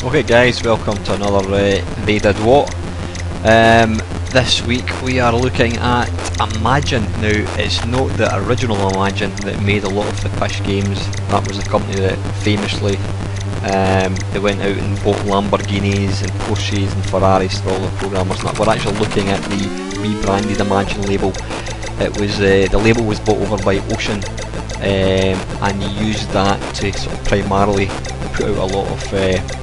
Okay guys, welcome to another They Did What. This week we are looking at Imagine. Now it's not the original Imagine that made a lot of the push games. That was the company that famously they went out and bought Lamborghinis and Porsches and Ferraris for all the programmers. And we're actually looking at the rebranded Imagine label. It was the label was bought over by Ocean, and he used that to sort of primarily put out a lot of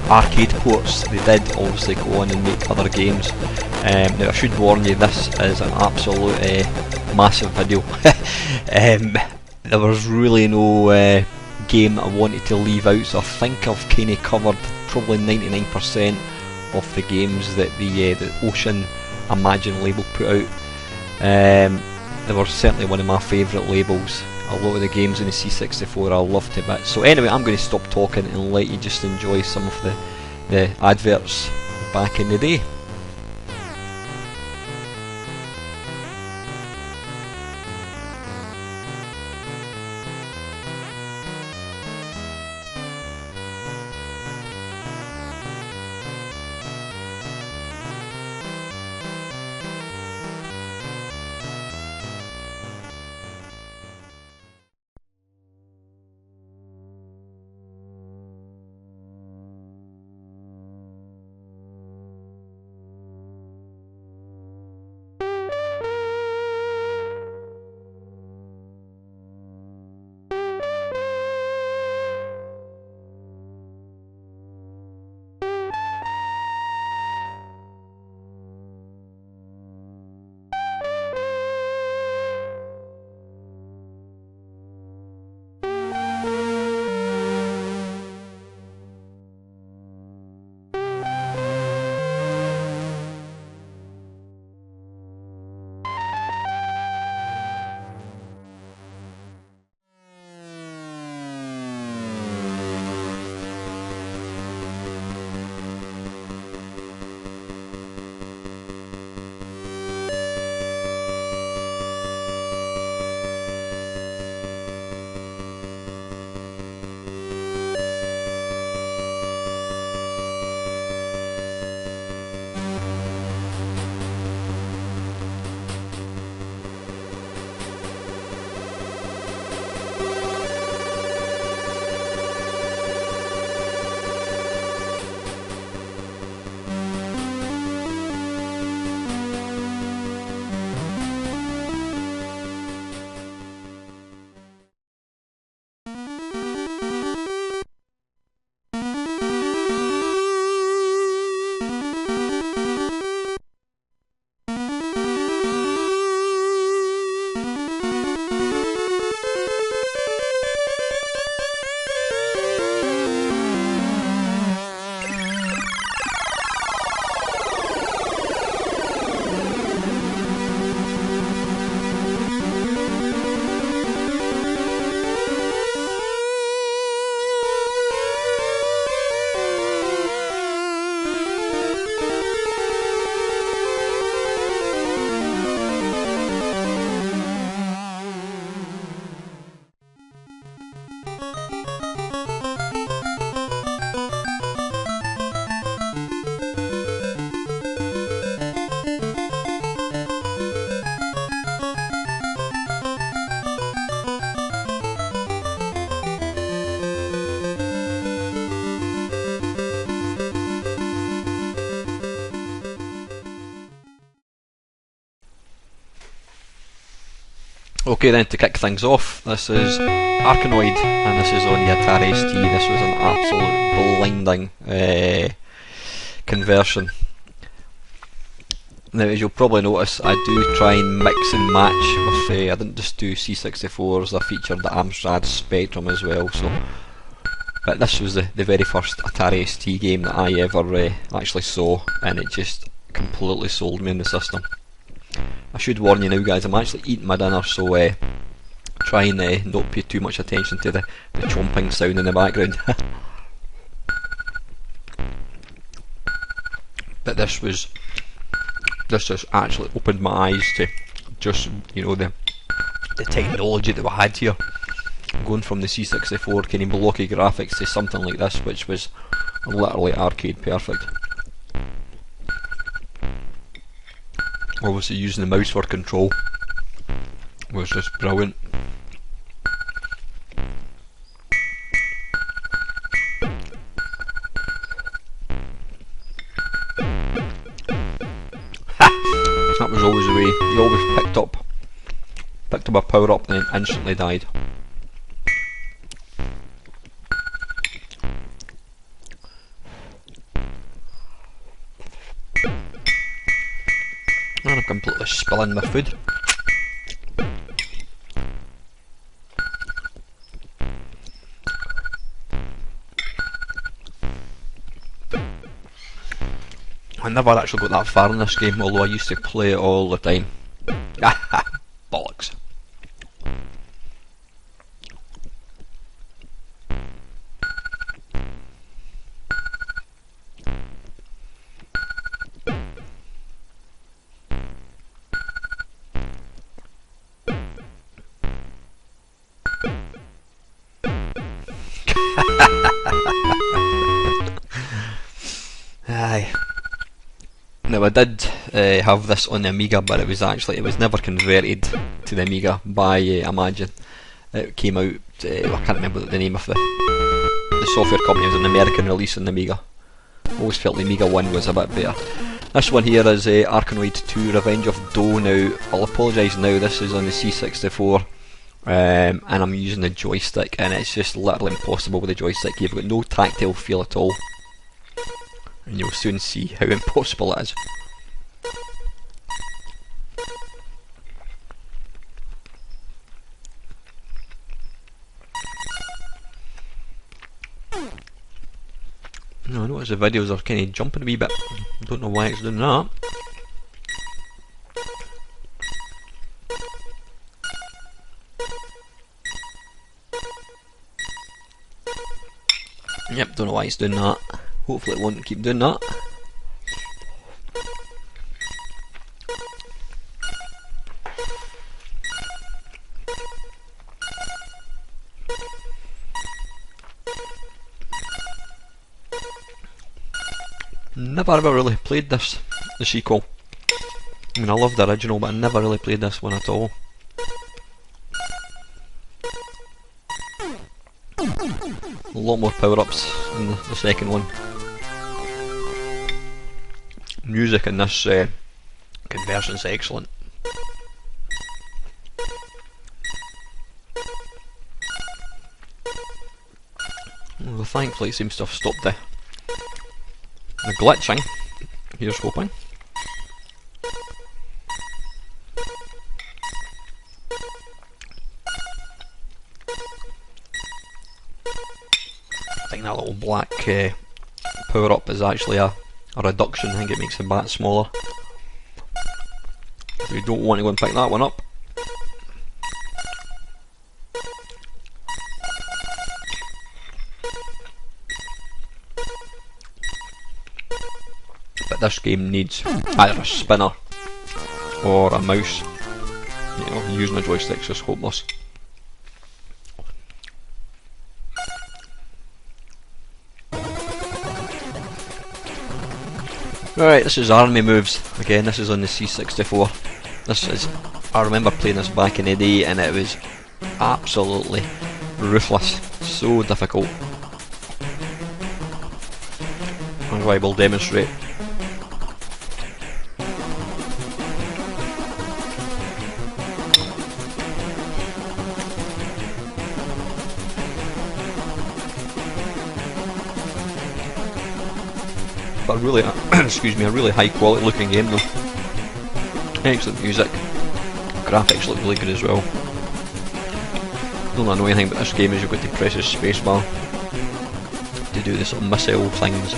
arcade ports. They did obviously go on and make other games. Now I should warn you, this is an absolute massive video. There was really no game I wanted to leave out, so I think I've kind of covered probably 99% of the games that the Ocean Imagine label put out. They were certainly one of my favourite labels. A lot of the games in the C64 I loved to bits. So anyway, I'm going to stop talking and let you just enjoy some of the adverts back in the day. Okay then, to kick things off, this is Arkanoid, and this is on the Atari ST. This was an absolute blinding conversion. Now, as you'll probably notice, I do try and mix and match with, I didn't just do C64s, I featured the Amstrad Spectrum as well, so. But this was the very first Atari ST game that I ever actually saw, and it just completely sold me in the system. I should warn you now guys, I'm actually eating my dinner, so try and not pay too much attention to the chomping sound in the background. But this just actually opened my eyes to just, you know, the technology that we had here. Going from the C64 kind of blocky graphics to something like this, which was Literally arcade perfect. Obviously using the mouse for control was just brilliant. That was always the way. You always picked up a power up and then instantly died. And I'm completely spilling my food. I never actually got that far in this game, although I used to play it all the time. Bollocks. Aye. Now I did have this on the Amiga, but it was never converted to the Amiga by Imagine. It came out, I can't remember the name of the software company. It was an American release on the Amiga. Always felt the Amiga 1 was a bit better. This one here is Arkanoid 2 Revenge of Doe. Now, I'll apologise now, this is on the C64 and I'm using the joystick, and it's just literally impossible with the joystick. You've got no tactile feel at all. And you'll soon see how impossible it is. No, I notice the videos are kind of jumping a wee bit. I don't know why it's doing that. Yep, don't know why it's doing that. Hopefully it won't keep doing that. Never ever really played this, the sequel. I mean, I love the original, but I never really played this one at all. A lot more power-ups in the second one. Music in this conversion is excellent. Well, thankfully it seems to have stopped the glitching. Here's hoping. I think that little black power up is actually a reduction. I think it makes the bat smaller. So you don't want to go and pick that one up. But this game needs either a spinner or a mouse. You know, using a joystick's just hopeless. Right, this is army moves. Again, this is on the C64. This is, I remember playing this back in the day and it was absolutely ruthless. So difficult. I will demonstrate. But really, excuse me, a really high quality looking game though. Excellent music. Graphics look really good as well. The only annoying thing about this game is you've got to press the spacebar to do the sort of missile things.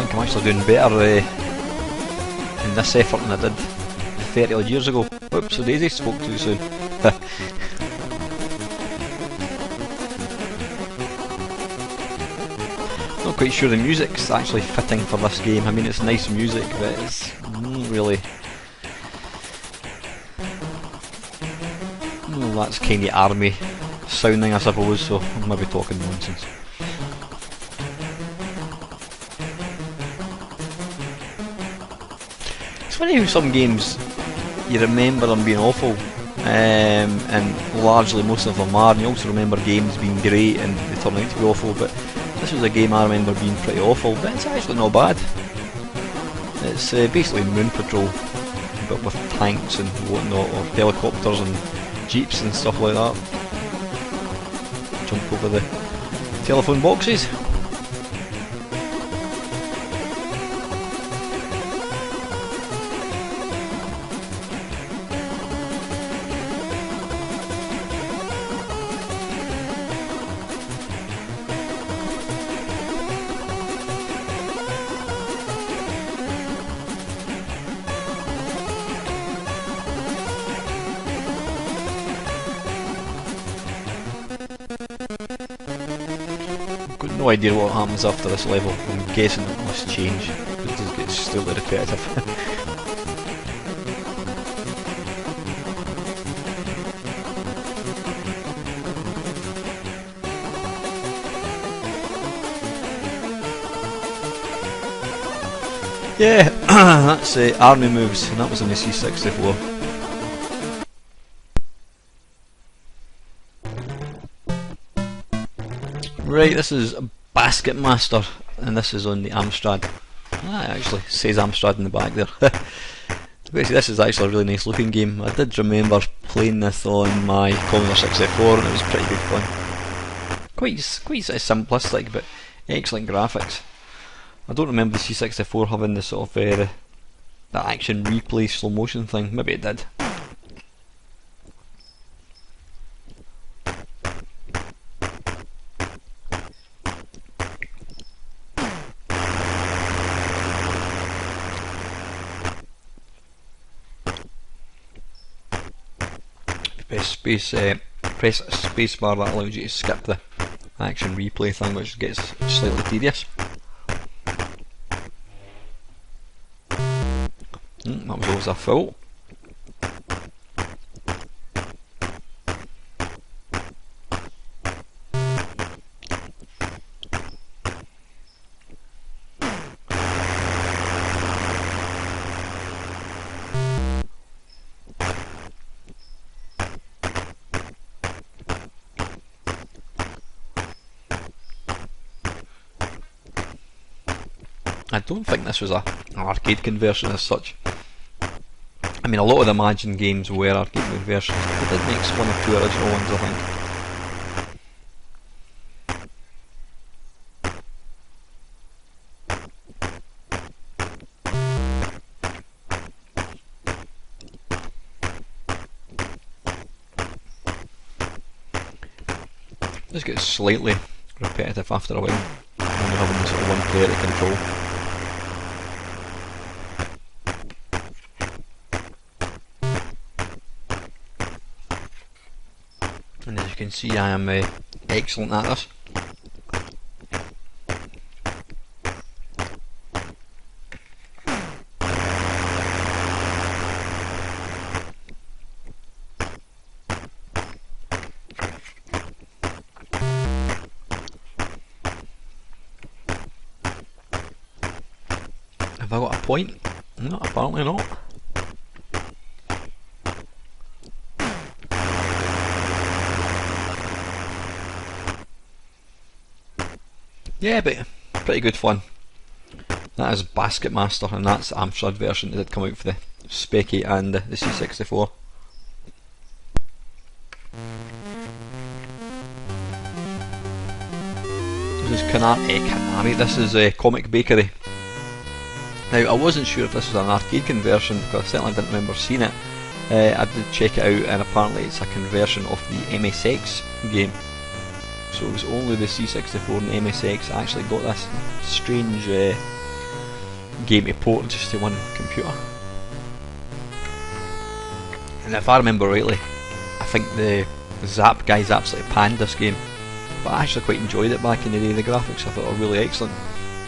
I'm actually doing better in this effort than I did 30 odd years ago. Oops, the daisy spoke too soon. quite sure the music's actually fitting for this game. I mean, it's nice music, but it's not really... Well, that's kind of army sounding, I suppose, so I'm maybe talking nonsense. It's funny how some games you remember them being awful, and largely most of them are, and you also remember games being great and they turn out to be awful, but this was a game I remember being pretty awful, but it's actually not bad. It's basically Moon Patrol, but with tanks and whatnot, or helicopters and jeeps and stuff like that. Jump over the telephone boxes. No idea what happens after this level. I'm guessing it must change. It just gets stupidly repetitive. Yeah, that's army moves, and that was in the C64. Right, this is Basket Master, and this is on the Amstrad. Ah, it actually says Amstrad in the back there. Basically, this is actually a really nice looking game. I did remember playing this on my Commodore 64, and it was pretty good fun. Quite simplistic, but excellent graphics. I don't remember the C64 having the sort of the action replay slow motion thing. Maybe it did. Press spacebar, that allows you to skip the action replay thing, which gets slightly tedious. That was always a foul. I don't think this was an arcade conversion as such. I mean, a lot of the Imagine games were arcade conversions. They did make one or two original ones, I think. This gets slightly repetitive after a while when you're having this sort of one player to control. And as you can see, I am excellent at this. Have I got a point? No, apparently not. Yeah, but pretty good fun. That is Basket Master, and that's the Amstrad version that did come out for the Specky and the C64. This is Konami. This is Comic Bakery. Now, I wasn't sure if this was an arcade conversion because I certainly didn't remember seeing it. I did check it out, and apparently it's a conversion of the MSX game. So it was only the C64 and MSX that actually got this strange game to port just to one computer. And if I remember rightly, I think the guys absolutely panned this game, but I actually quite enjoyed it back in the day. The graphics I thought were really excellent.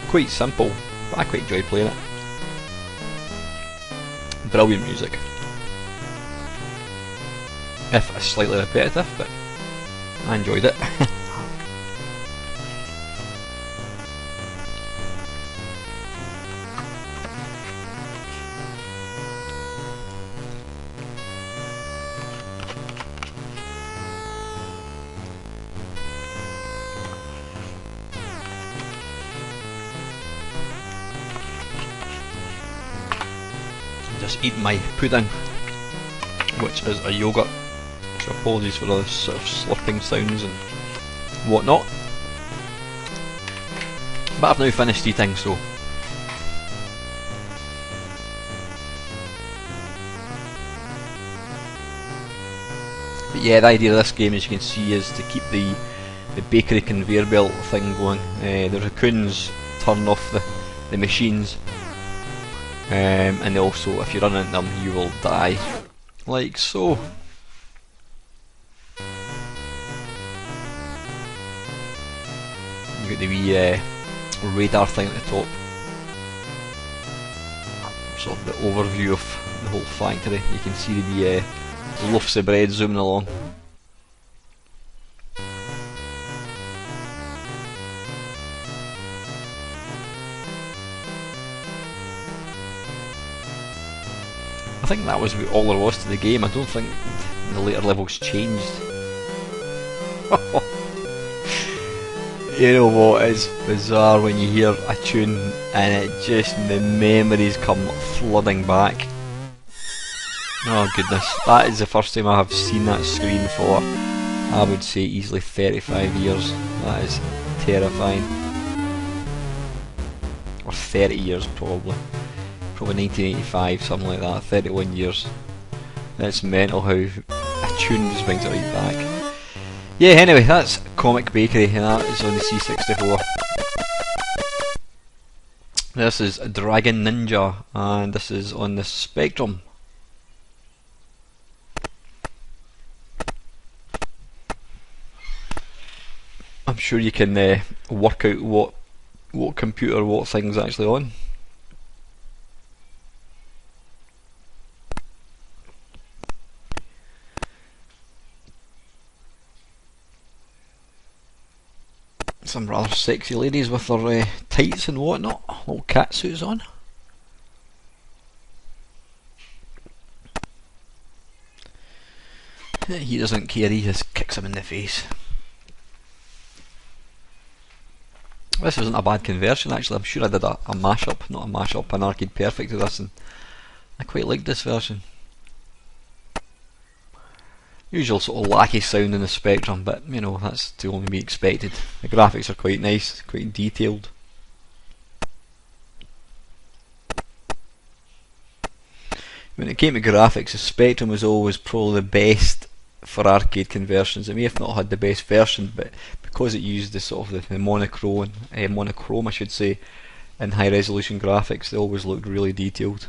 Quite simple, but I quite enjoyed playing it. Brilliant music. If slightly repetitive, but I enjoyed it. Just eat my pudding, which is a yogurt. So apologies for all the sort of slurping sounds and whatnot. But I've now finished eating, so but yeah, the idea of this game, as you can see, is to keep the bakery conveyor belt thing going. The raccoons turn off the machines. And also, if you run into them, you will die, like so. You got the wee radar thing at the top, sort of the overview of the whole factory. You can see the loaves of bread zooming along. I think that was all there was to the game. I don't think the later levels changed. You know what is bizarre when you hear a tune and it just, the memories come flooding back. Oh goodness, that is the first time I have seen that screen for, I would say, easily 35 years. That is terrifying. Or 30 years probably. Probably 1985, something like that, 31 years. It's mental how a tune just brings it right back. Yeah, anyway, that's Comic Bakery, and that is on the C64. This is Dragon Ninja, and this is on the Spectrum. I'm sure you can work out what computer, what thing's actually on. Some rather sexy ladies with their tights and whatnot, little cat suits on. He doesn't care, he just kicks him in the face. This isn't a bad conversion actually. I'm sure I did a mashup, not a mashup, an arcade perfect of this, and I quite liked this version. Usual sort of lackey sound in the Spectrum, but you know, that's to only be expected. The graphics are quite nice, quite detailed. When it came to graphics, the Spectrum was always probably the best for arcade conversions. It may have not had the best version, but because it used the sort of the monochrome, I should say, and high resolution graphics, they always looked really detailed.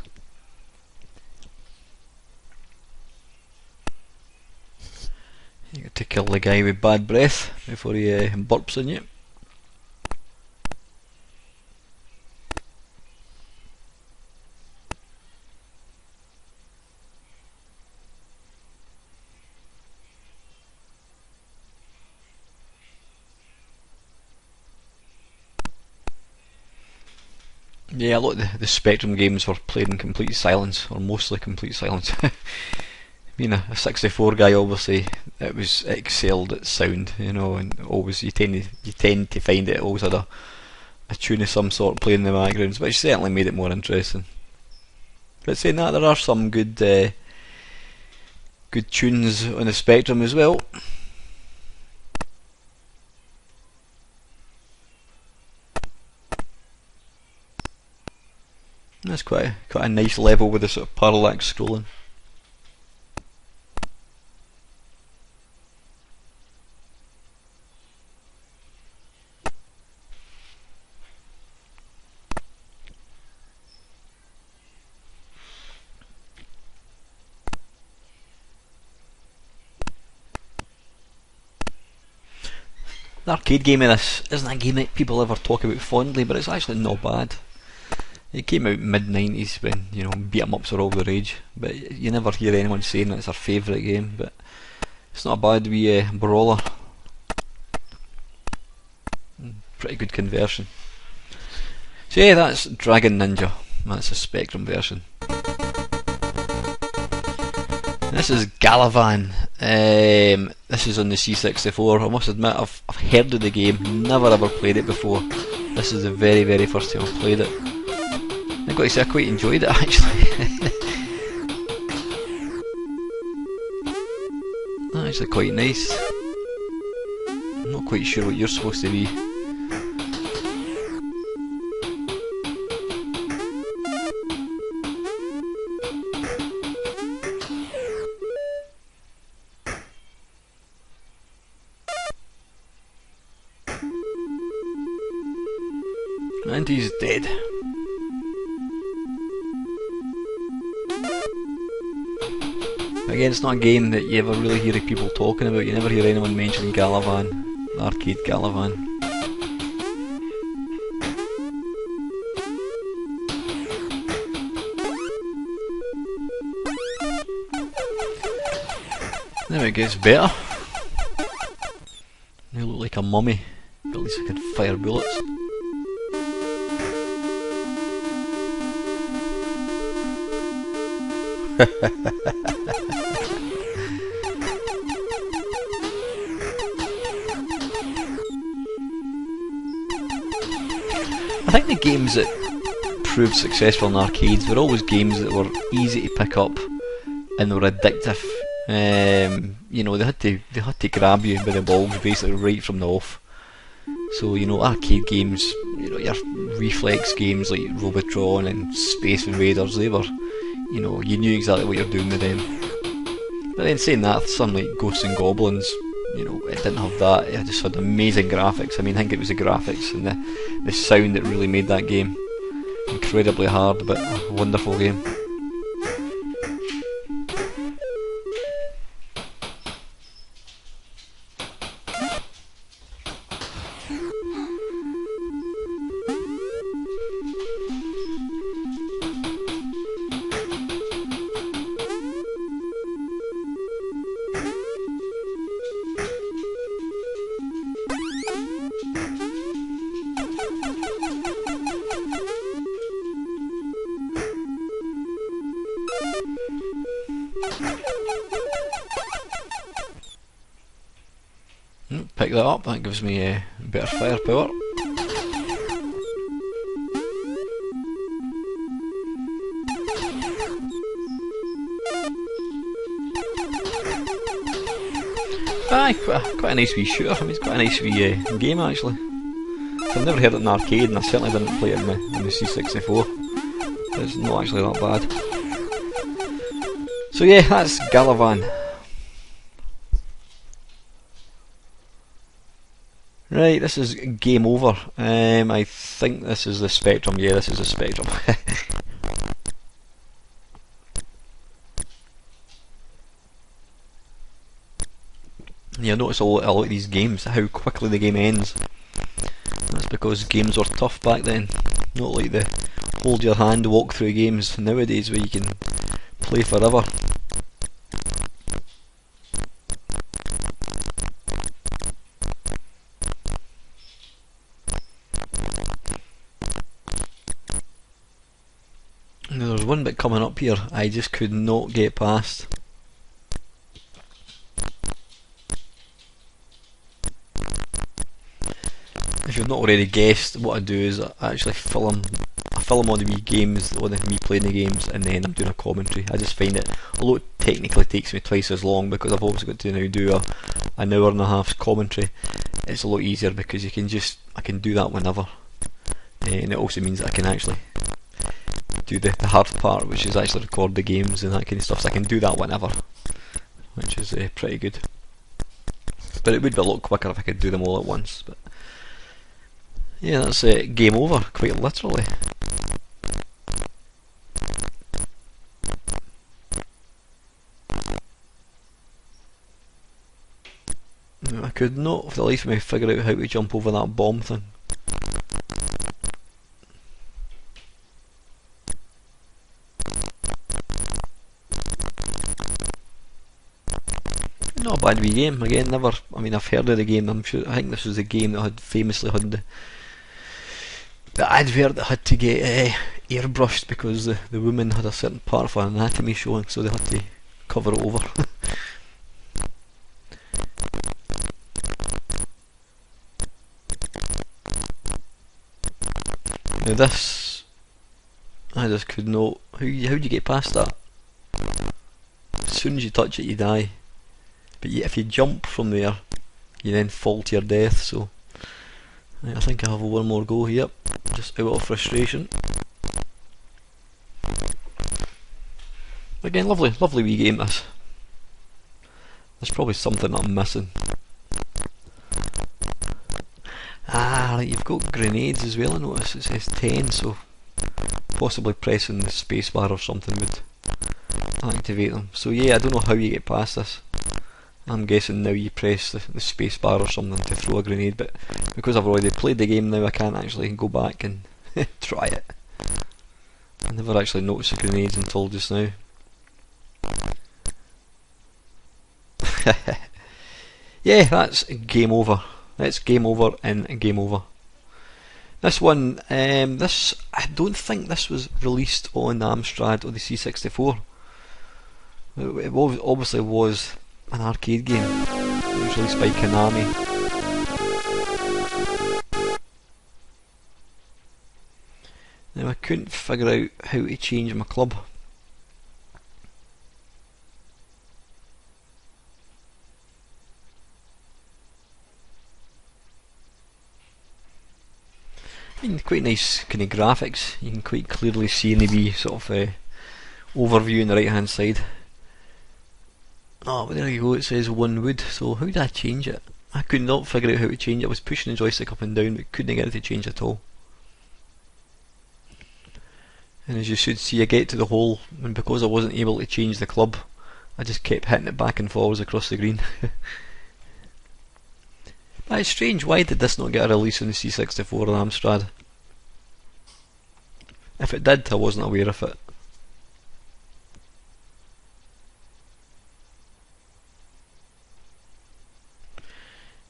You got to kill the guy with bad breath before he burps on you. Yeah, a lot of the Spectrum games were played in complete silence, or mostly complete silence. Being a 64 guy, obviously, it excelled at sound, you know, and always you tend to find it always had a tune of some sort playing in the background, which certainly made it more interesting. But saying that, there are some good tunes on the Spectrum as well. That's quite a nice level with the sort of parallax scrolling. The arcade game of this isn't a game that people ever talk about fondly, but it's actually not bad. It came out mid-90s when, you know, beat-em-ups were all the rage, but you never hear anyone saying that it's their favourite game, but it's not a bad wee brawler. Pretty good conversion. So yeah, that's Dragon Ninja. That's the Spectrum version. This is Galivan. This is on the C64. I must admit I've heard of the game, never ever played it before. This is the very first time I played it. I've got to say I quite enjoyed it actually. Actually quite nice. I'm not quite sure what you're supposed to be. And he's dead. Again, it's not a game that you ever really hear people talking about. You never hear anyone mention Galivan, the arcade Galivan. Now it gets better. You look like a mummy, but at least I can fire bullets. I think the games that proved successful in arcades were always games that were easy to pick up and were addictive. You know, they had to grab you by the balls basically right from the off. So, you know, arcade games, you know, your reflex games like Robotron and Space Invaders, they were, you know, you knew exactly what you're doing with them. But then saying that, something like Ghosts and Goblins, you know, it didn't have that. It just had amazing graphics. I mean, I think it was the graphics and the sound that really made that game incredibly hard, but a wonderful game. Pick that up, that gives me better firepower. Aye, quite a nice wee shooter. I mean, it's quite a nice wee game actually. So I've never heard it in an arcade, and I certainly didn't play it in the C64. It's not actually that bad. So yeah, that's Galivan. Right, this is Game Over. I think this is the Spectrum. Yeah, this is the Spectrum. Yeah, notice a lot of these games, how quickly the game ends. That's because games were tough back then. Not like the hold your hand walk through games nowadays where you can play forever. Now there's one bit coming up here I just could not get past. If you've not already guessed, what I do is I actually film all the wee games, all the me playing the games, and then I'm doing a commentary. I just find it, although it technically takes me twice as long because I've obviously got to now do an hour and a half's commentary, it's a lot easier because I can do that whenever. And it also means that I can actually do the hard part, which is actually record the games and that kind of stuff, so I can do that whenever, which is pretty good. But it would be a lot quicker if I could do them all at once. But yeah, that's Game Over, quite literally. I could not for the life of me figure out how to jump over that bomb thing. Not a bad wee game. Again, never. I mean, I've heard of the game. I think this was the game that had famously had the advert that had to get airbrushed because the woman had a certain part of her anatomy showing, so they had to cover it over. Now this, I just could not. How do you get past that? As soon as you touch it, you die. But if you jump from there, you then fall to your death. So I think I have one more go. Yep, just out of frustration. Again, lovely wee game this. There's probably something I'm missing. Ah, right, you've got grenades as well. I notice it says 10, so possibly pressing the spacebar or something would activate them. So yeah, I don't know how you get past this. I'm guessing now you press the spacebar or something to throw a grenade, but because I've already played the game now, I can't actually go back and try it. I never actually noticed the grenades until just now. Yeah, that's game over. That's game over and game over. This one, I don't think this was released on the Amstrad or the C64. It obviously was an arcade game. It was released by Konami. Now I couldn't figure out how to change my club. I mean, quite nice kind of graphics. You can quite clearly see in the wee sort of overview on the right hand side. Oh, but there you go, it says 1 wood. So how did I change it? I could not figure out how to change it. I was pushing the joystick up and down but couldn't get it to change at all. And as you should see, I get to the hole, and because I wasn't able to change the club, I just kept hitting it back and forwards across the green. But it's strange, why did this not get a release on the C64 or Amstrad? If it did, I wasn't aware of it.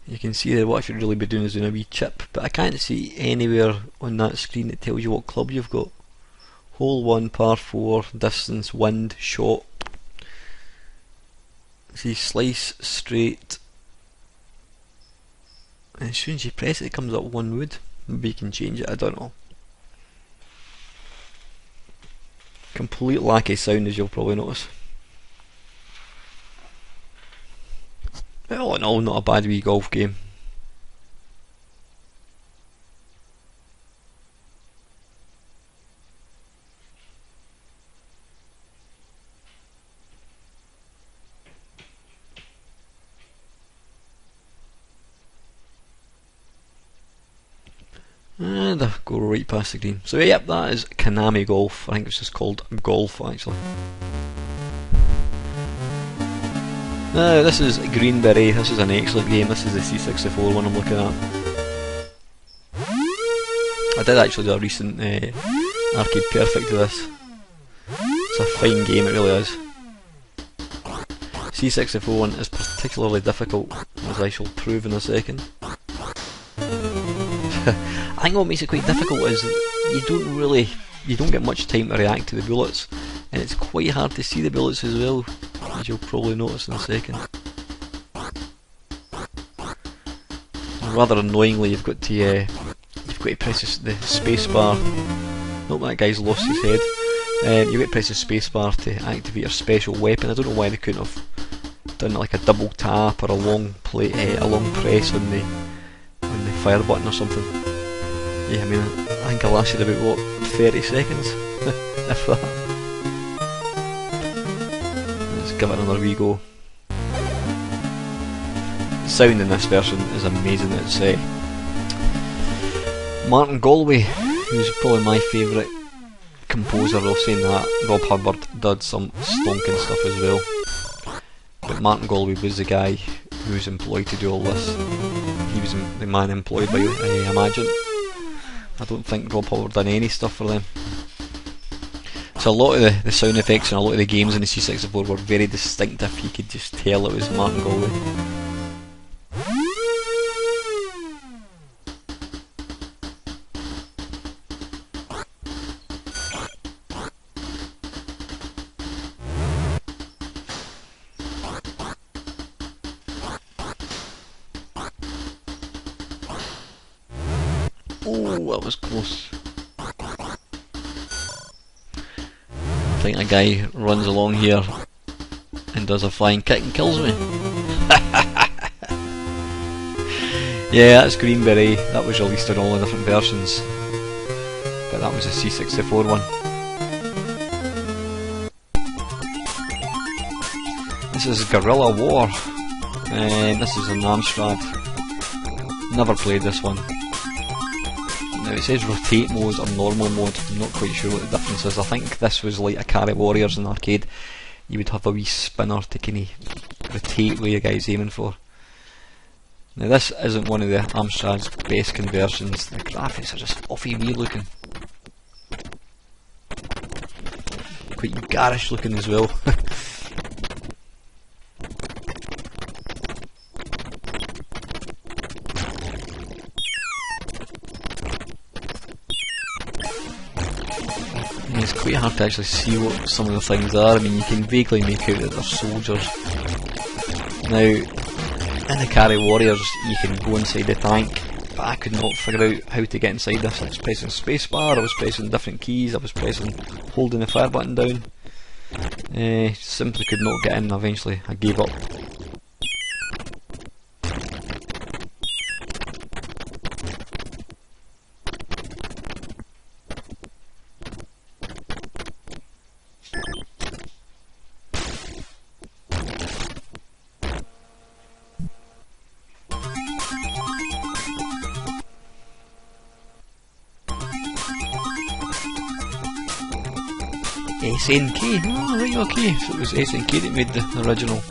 You can see that what I should really be doing is doing a wee chip, but I can't see anywhere on that screen that tells you what club you've got. Hole 1, par 4, distance, wind, shot. See, slice, straight. And as soon as you press it, it comes up 1 wood. Maybe you can change it, I don't know. Complete lack of sound, as you'll probably notice. But all in all, not a bad wee golf game. And I go right past the green. So yep, that is Konami Golf. I think it's just called Golf actually. Now this is Green Beret. This is an excellent game. This is the C64 one I'm looking at. I did actually do a recent arcade perfect of this. It's a fine game, it really is. C64 one is particularly difficult, as I shall prove in a second. I think what makes it quite difficult is you don't get much time to react to the bullets, and it's quite hard to see the bullets as well, as you'll probably notice in a second. Rather annoyingly, you've got to press the space bar. Nope, that guy's lost his head. You've got to press the space bar to activate your special weapon. I don't know why they couldn't have done like a double tap or a long press on the fire button or something. Yeah, I mean, I think I lasted about, what, 30 seconds? If that. Let's give it another wee go. The sound in this version is amazing. It's Martin Galway, who's probably my favourite composer. Of saying that, Rob Hubbard did some stonking stuff as well. But Martin Galway was the guy who was employed to do all this. He was the man employed by Imagine. I don't think Rob Hubbard done any stuff for them. So a lot of the sound effects and a lot of the games in the C64 were very distinctive. You could just tell it was Martin Galway. Oh, that was close. I think a guy runs along here and does a flying kick and kills me. Yeah, that's Green Beret. That was released in all the different versions, but that was a C64 one. This is Guerrilla War, and this is an Amstrad. Never played this one. Now it says rotate mode or normal mode. I'm not quite sure what the difference is. I think this was like a Carry Warriors in the arcade. You would have a wee spinner to kind of rotate where your guy's aiming for. Now this isn't one of the Amstrad's best conversions. The graphics are just awfully weird looking. Quite garish looking as well. It's quite hard to actually see what some of the things are. I mean, you can vaguely make out that they're soldiers. Now, in the Carry Warriors, you can go inside the tank, but I could not figure out how to get inside this. I was pressing spacebar, I was pressing different keys, I was holding the fire button down. Simply could not get in. Eventually, I gave up. SNK, oh right, okay, so it was SNK that made the original.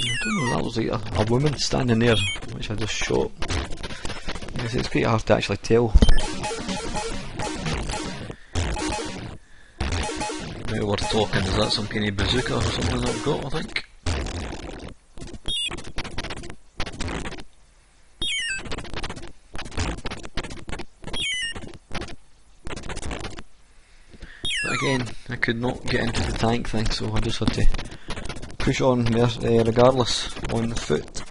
I don't know, that was like a woman standing there, which I just shot. It's quite hard to actually tell. Now we're talking, is that some kind of bazooka or something I've got, I think? But again, I could not get into the tank thing, so I just had to push on regardless, on foot.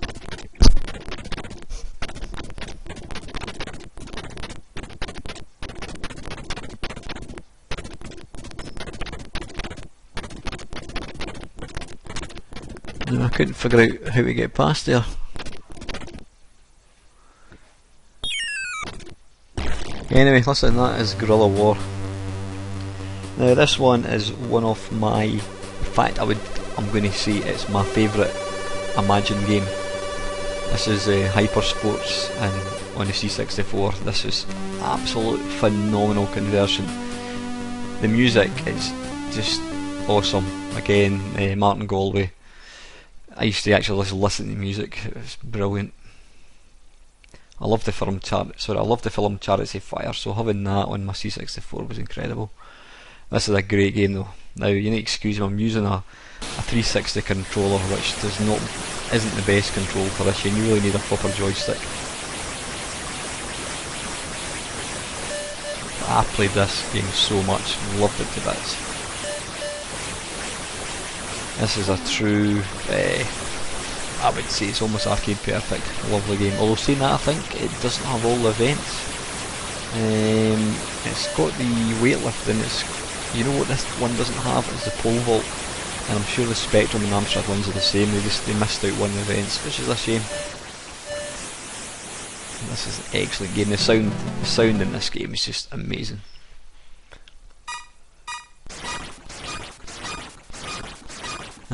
And I couldn't figure out how to get past there. Anyway, listen, that is Guerrilla War. Now this one is one of my, in fact I'm going to say it's my favourite Imagine game. This is Hyper Sports and on the C64. This is absolute phenomenal conversion. The music is just awesome. Again, Martin Galway. I used to actually listen to music. It was brilliant. I love the film Chariots of Fire, so having that on my C64 was incredible. This is a great game though. Now you need to excuse me, I'm using a 360 controller, which isn't the best control for this. You really need a proper joystick. I played this game so much, loved it to bits. This is a true, I would say it's almost arcade perfect, lovely game. Although saying that, I think it doesn't have all the events. It's got the weightlifting, you know what this one doesn't have is the pole vault. And I'm sure the Spectrum and Amstrad ones are the same, they missed out one of the events, which is a shame. This is an excellent game, the sound in this game is just amazing.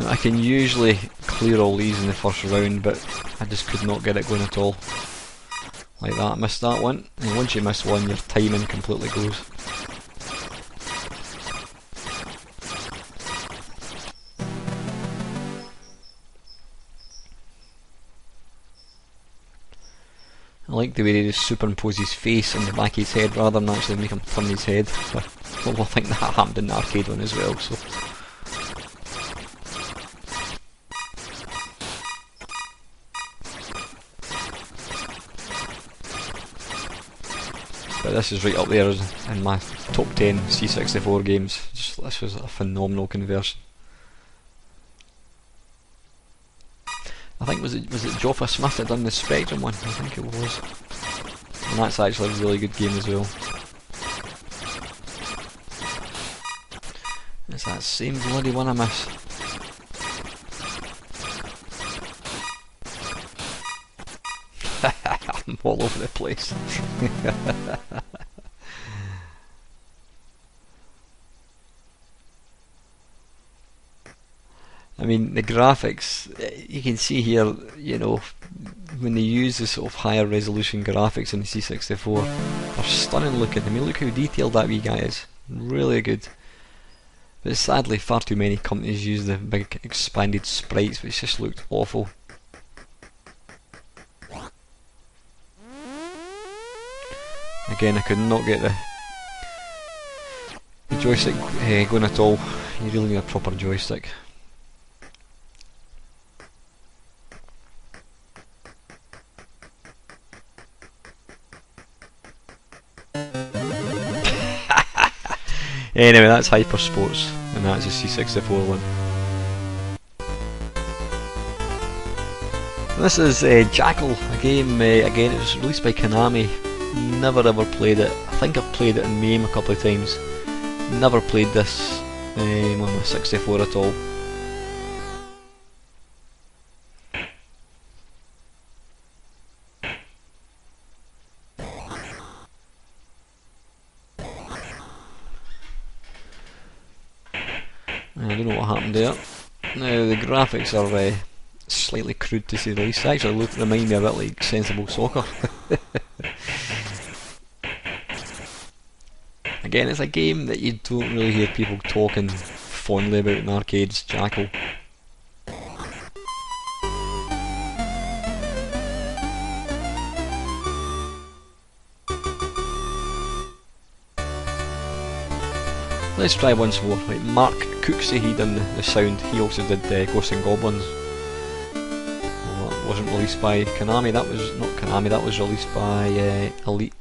I can usually clear all these in the first round, but I just could not get it going at all. Like that, I missed that one, and once you miss one, your timing completely goes. I like the way he just superimposes his face on the back of his head rather than actually make him turn his head. Well, I think that happened in the arcade one as well, so. But this is right up there in my top 10 C64 games. This was a phenomenal conversion. I think was it Joffa Smith that done the Spectrum one? I think it was. And that's actually a really good game as well. It's that same bloody one I miss. I'm all over the place. I mean, the graphics, you can see here, you know, when they use the sort of higher resolution graphics in the C64, are stunning looking. I mean, look how detailed that wee guy is. Really good. But sadly, far too many companies use the big expanded sprites, which just looked awful. Again, I could not get the joystick going at all. You really need a proper joystick. Anyway, that's Hyper Sports, and that's a C64 one. This is Jackal, a game, again it was released by Konami. Never ever played it. I think I've played it in MAME a couple of times. Never played this on my 64 at all. I don't know what happened there. Now the graphics are slightly crude to say the least. They actually remind me a bit like Sensible Soccer. Again, it's a game that you don't really hear people talking fondly about in arcades. Jackal. Let's try once more. Right, Mark Cooksey, he done the sound. He also did Ghosts and Goblins. Well, that wasn't released by Konami. That was not Konami. That was released by Elite.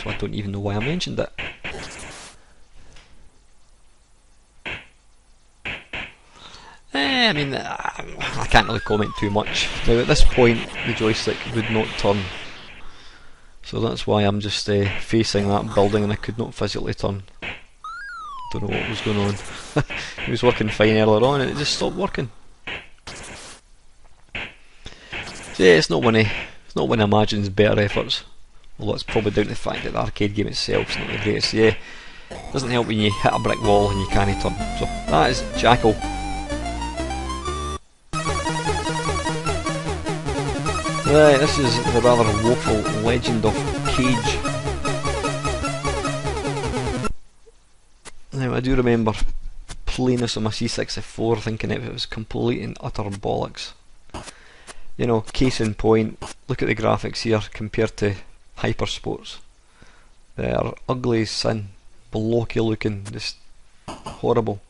So I don't even know why I mentioned it. I mean, I can't really comment too much. Now at this point, the joystick would not turn. So that's why I'm just facing that building and I could not physically turn. Don't know what was going on. It was working fine earlier on and it just stopped working. So yeah, it's not one of Imagine's better efforts. Although it's probably down to the fact that the arcade game itself is not the greatest. Yeah, it doesn't help when you hit a brick wall and you can't turn. So that is Jackal. Right, this is the rather woeful Legend of Kage. Now I do remember playing this on my C64 thinking it was complete and utter bollocks. You know, case in point, look at the graphics here compared to Hyper Sports. They are ugly as sin, blocky looking, just horrible.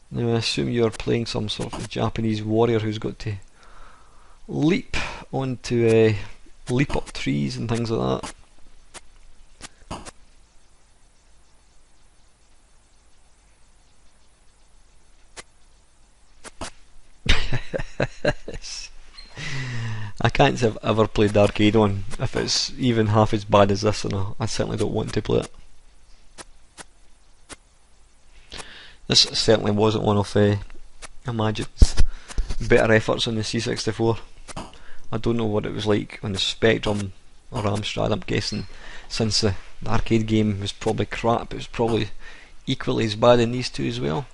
Now I assume you're playing some sort of Japanese warrior who's got to leap onto leap up trees and things like that. I can't say I've ever played the arcade one. If it's even half as bad as this, and I certainly don't want to play it. This certainly wasn't one of Imagine's better efforts on the C64. I don't know what it was like on the Spectrum or Amstrad, I'm guessing, since the arcade game was probably crap, it was probably equally as bad in these two as well.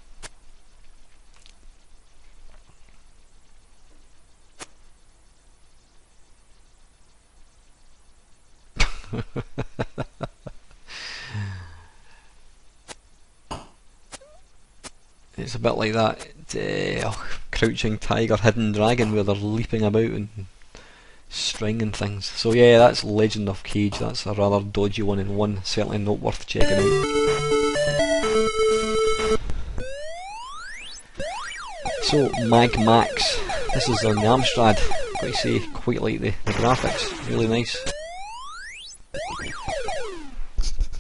It's a bit like that Crouching Tiger, Hidden Dragon, where they're leaping about and stringing things. So yeah, that's Legend of Kage. That's a rather dodgy one in one, certainly not worth checking out. So Magmax, this is on the Amstrad. Got to say, quite like the graphics, really nice.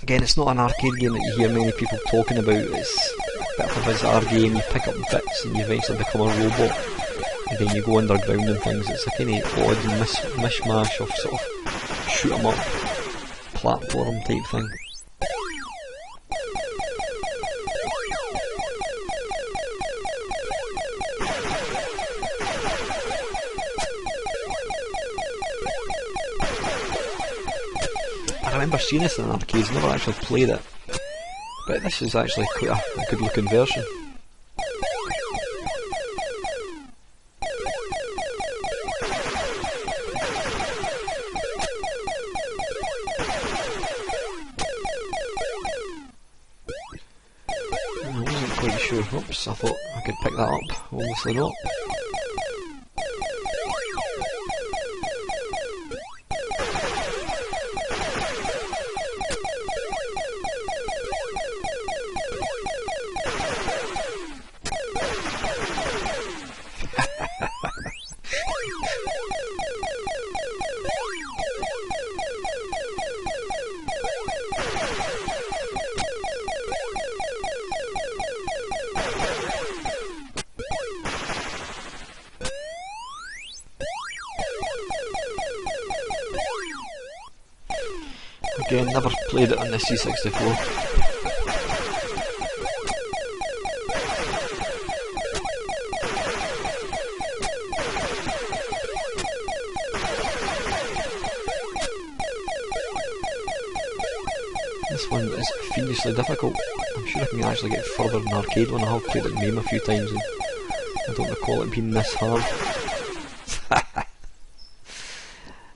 Again, it's not an arcade game that you hear many people talking about. It's a bit of a bizarre game. You pick up bits and you eventually become a robot, and then you go underground and things. It's a kind of odd mishmash of sort of shoot 'em up platform type thing. I remember seeing this in arcades, never actually played it, but this is actually quite a good looking version. I wasn't quite sure. Oops, I thought I could pick that up, obviously not. Again, never played it on the C64. This one is fiendishly difficult. I'm sure I can actually get further in the arcade one. I have played it in MAME a few times and I don't recall it being this hard.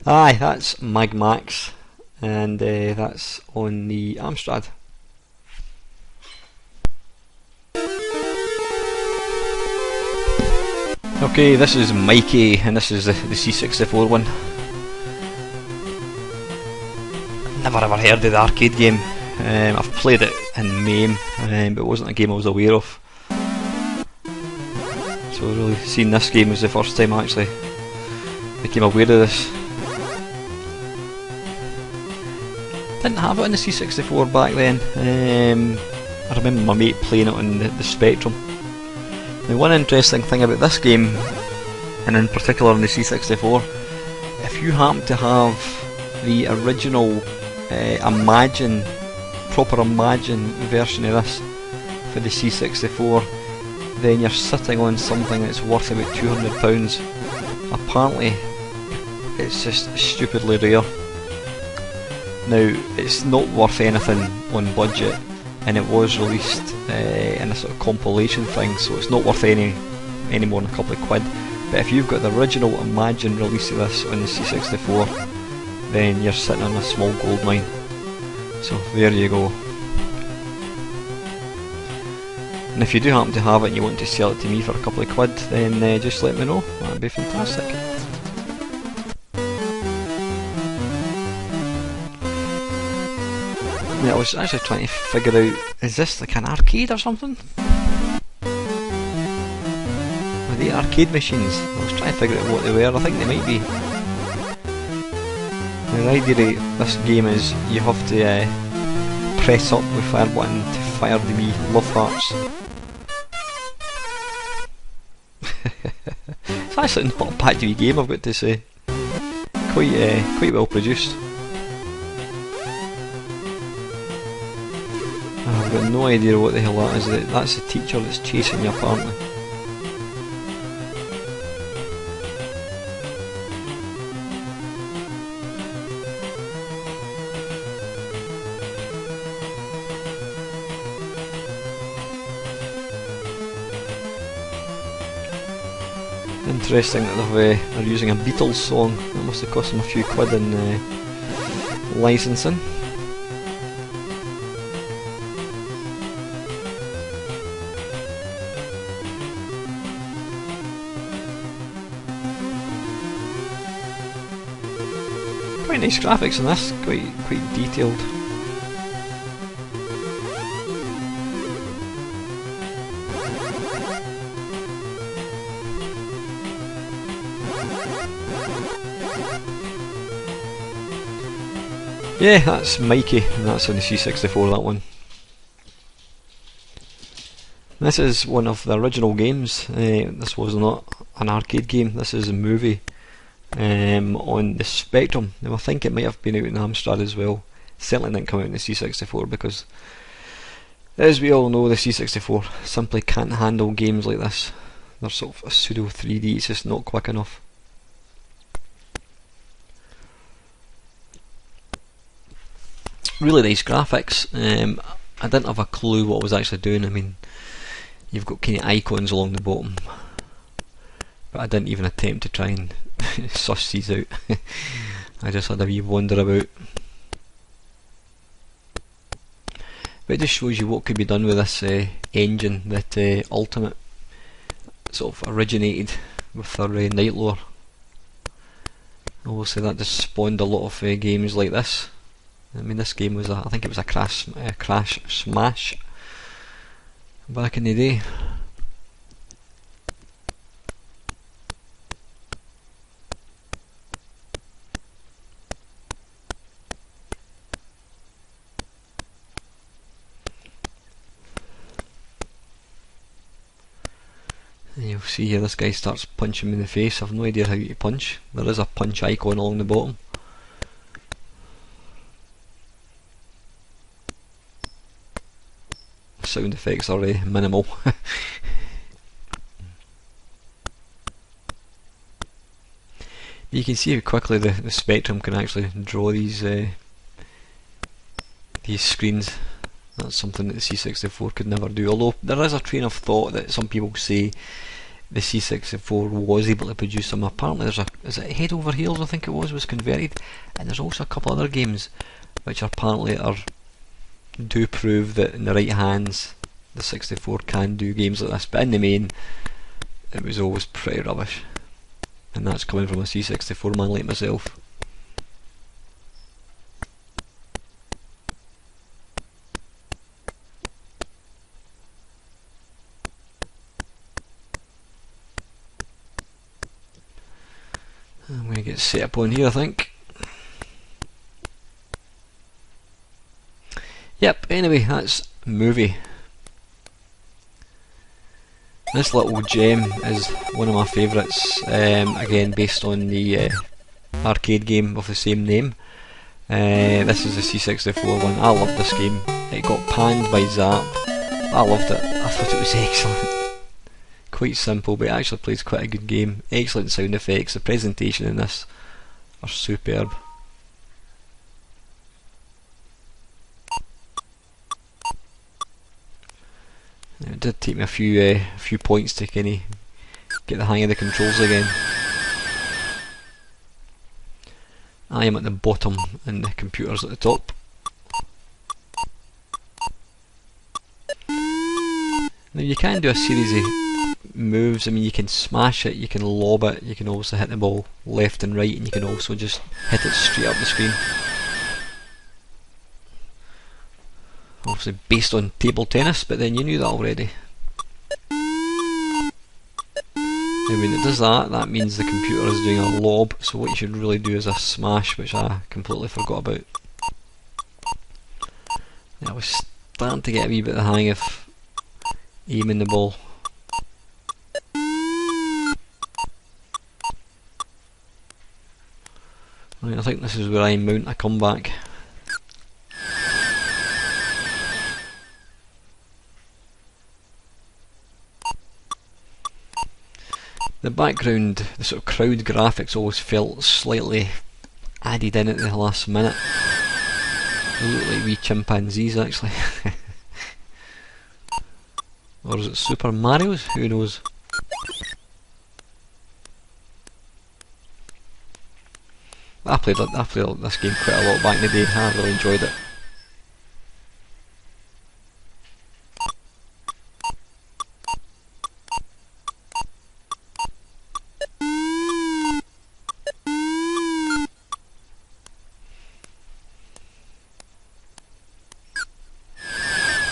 Aye, that's Magmax. And that's on the Amstrad. Okay, this is Mikie, and this is the C64 one. Never ever heard of the arcade game. I've played it in MAME, but it wasn't a game I was aware of. So really seeing this game was the first time I actually became aware of this. Didn't have it on the C64 back then. I remember my mate playing it on the Spectrum. Now, one interesting thing about this game, and in particular on the C64, if you happen to have the original proper Imagine version of this for the C64, then you're sitting on something that's worth about £200. Apparently, it's just stupidly rare. Now, it's not worth anything on budget, and it was released in a sort of compilation thing, so it's not worth any more than a couple of quid. But if you've got the original Imagine release of this on the C64, then you're sitting on a small gold mine. So there you go. And if you do happen to have it and you want to sell it to me for a couple of quid, then just let me know, that'd be fantastic. I was actually trying to figure out, is this like an arcade or something? Are they arcade machines? I was trying to figure out what they were. I think they might be. Now, the idea of this game is you have to press up with fire button to fire the wee love hearts. It's actually not a bad wee game, I've got to say. Quite well produced. I've got no idea what the hell that is. That's the teacher that's chasing you apparently. Interesting that they're using a Beatles song. That must have cost them a few quid in licensing. Quite nice graphics in this, quite detailed. Yeah, that's Mikie, and that's on the C64, that one. This is one of the original games. This was not an arcade game, this is a movie on the Spectrum. Now I think it might have been out in Amstrad as well. Certainly didn't come out in the C64 because, as we all know, the C64 simply can't handle games like this. They're sort of a pseudo 3D, it's just not quick enough. Really nice graphics. I didn't have a clue what I was actually doing. I mean, you've got kind of icons along the bottom, but I didn't even attempt to try and suss these out. I just had a wee wander about. But it just shows you what could be done with this engine that Ultimate sort of originated with their Night Lore. Obviously that just spawned a lot of games like this. I mean, this game was I think it was a Crash Smash back in the day. And you'll see here this guy starts punching me in the face. I've no idea how to punch. There is a punch icon along the bottom. Sound effects are minimal. You can see how quickly the Spectrum can actually draw these screens. That's something that the C64 could never do. Although there is a train of thought that some people say the C64 was able to produce them. Apparently there's is it Head Over Heels I think it was converted, and there's also a couple other games which apparently do prove that in the right hands the 64 can do games like this, but in the main it was always pretty rubbish, and that's coming from a C64 man like myself. I'm going to get set up on here I think. Yep, anyway, that's Movie. This little gem is one of my favourites, again based on the arcade game of the same name. This is the C64 one. I loved this game. It got panned by Zap. I loved it. I thought it was excellent. Quite simple, but it actually plays quite a good game. Excellent sound effects. The presentation in this are superb. It did take me a few points to kind of get the hang of the controls again. I am at the bottom and the computer's at the top. Now you can do a series of moves. I mean, you can smash it, you can lob it, you can also hit the ball left and right, and you can also just hit it straight up the screen. Obviously based on table tennis, but then you knew that already. And when it does that, that means the computer is doing a lob, so what you should really do is a smash, which I completely forgot about. I was starting to get a wee bit of the hang of aiming the ball. Right, I think this is where I mount a comeback. The background, the sort of crowd graphics always felt slightly added in at the last minute. They look like wee chimpanzees actually. Or is it Super Mario's? Who knows? I played this game quite a lot back in the day. I really enjoyed it.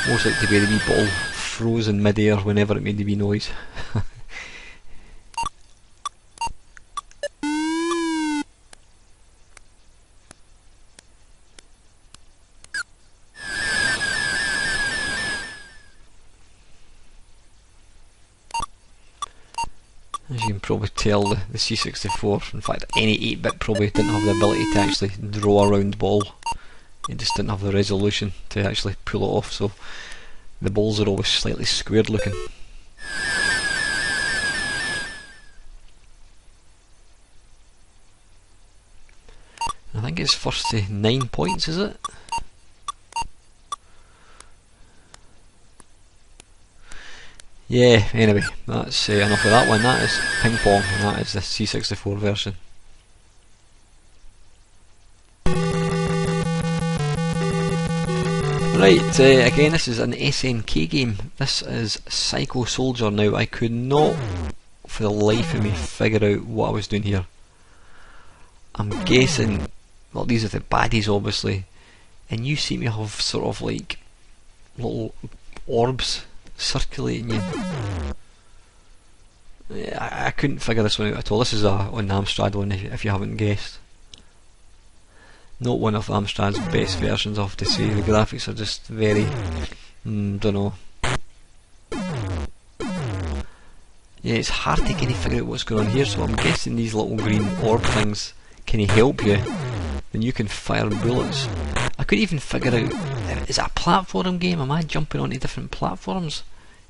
Almost like to be the wee ball frozen mid-air whenever it made the wee noise. As you can probably tell, the C64, in fact any 8-bit probably didn't have the ability to actually draw a round ball. It just didn't have the resolution to actually pull it off, so the balls are always slightly squared looking. I think it's first to 9 points, is it? Yeah, anyway, that's enough of that one. That is Ping Pong, and that is the C64 version. Right, again this is an SNK game. This is Psycho Soldier. Now I could not for the life of me figure out what I was doing here. I'm guessing, well, these are the baddies obviously, and you seem to have sort of like little orbs circulating you. Yeah, I couldn't figure this one out at all. This is on Amstrad one if you haven't guessed. Not one of Amstrad's best versions, I have to say. The graphics are just very, dunno. Yeah, it's hard to kind of figure out what's going on here, so I'm guessing these little green orb things can help you. Then you can fire bullets. I couldn't even figure out, is it a platform game? Am I jumping onto different platforms?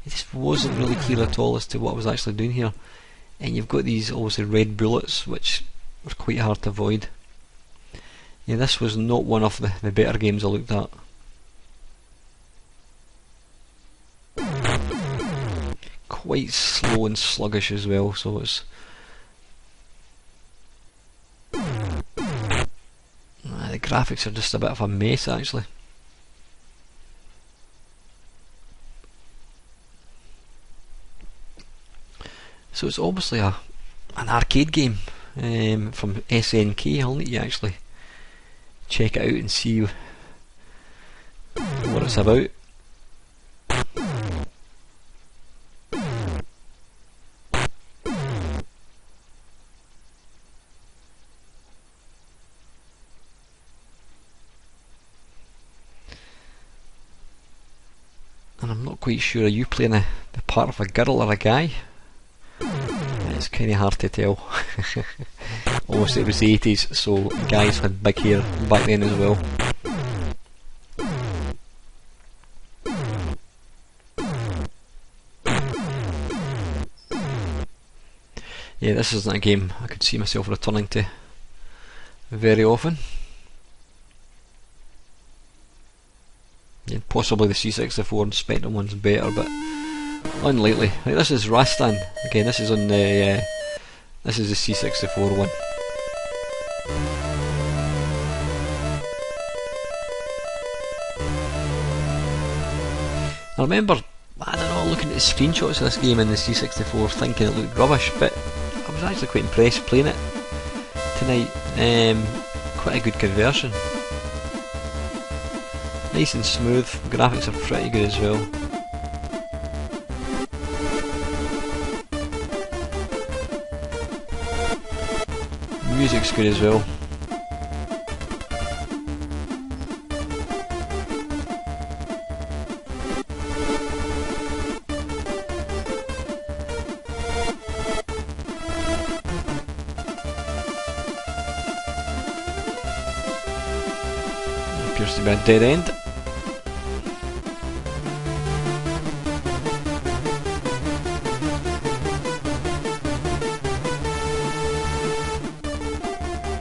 It just wasn't really clear at all as to what I was actually doing here. And you've got these obviously red bullets, which are quite hard to avoid. Yeah, this was not one of the better games I looked at. Quite slow and sluggish as well, so it's... the graphics are just a bit of a mess actually. So it's obviously an arcade game from SNK. I'll need to actually check it out and see what it's about. And I'm not quite sure, are you playing the part of a girl or a guy? It's kind of hard to tell. Obviously it was the 80s, so guys had big hair back then as well. Yeah, this isn't a game I could see myself returning to very often. Yeah, possibly the C64 and Spectrum one's better, but unlikely. Right, this is Rastan. Again, this is on the this is the C64 one. I remember, I don't know, looking at the screenshots of this game in the C64 thinking it looked rubbish, but I was actually quite impressed playing it tonight. Quite a good conversion. Nice and smooth, graphics are pretty good as well. Music's good as well. Appears to be a dead end.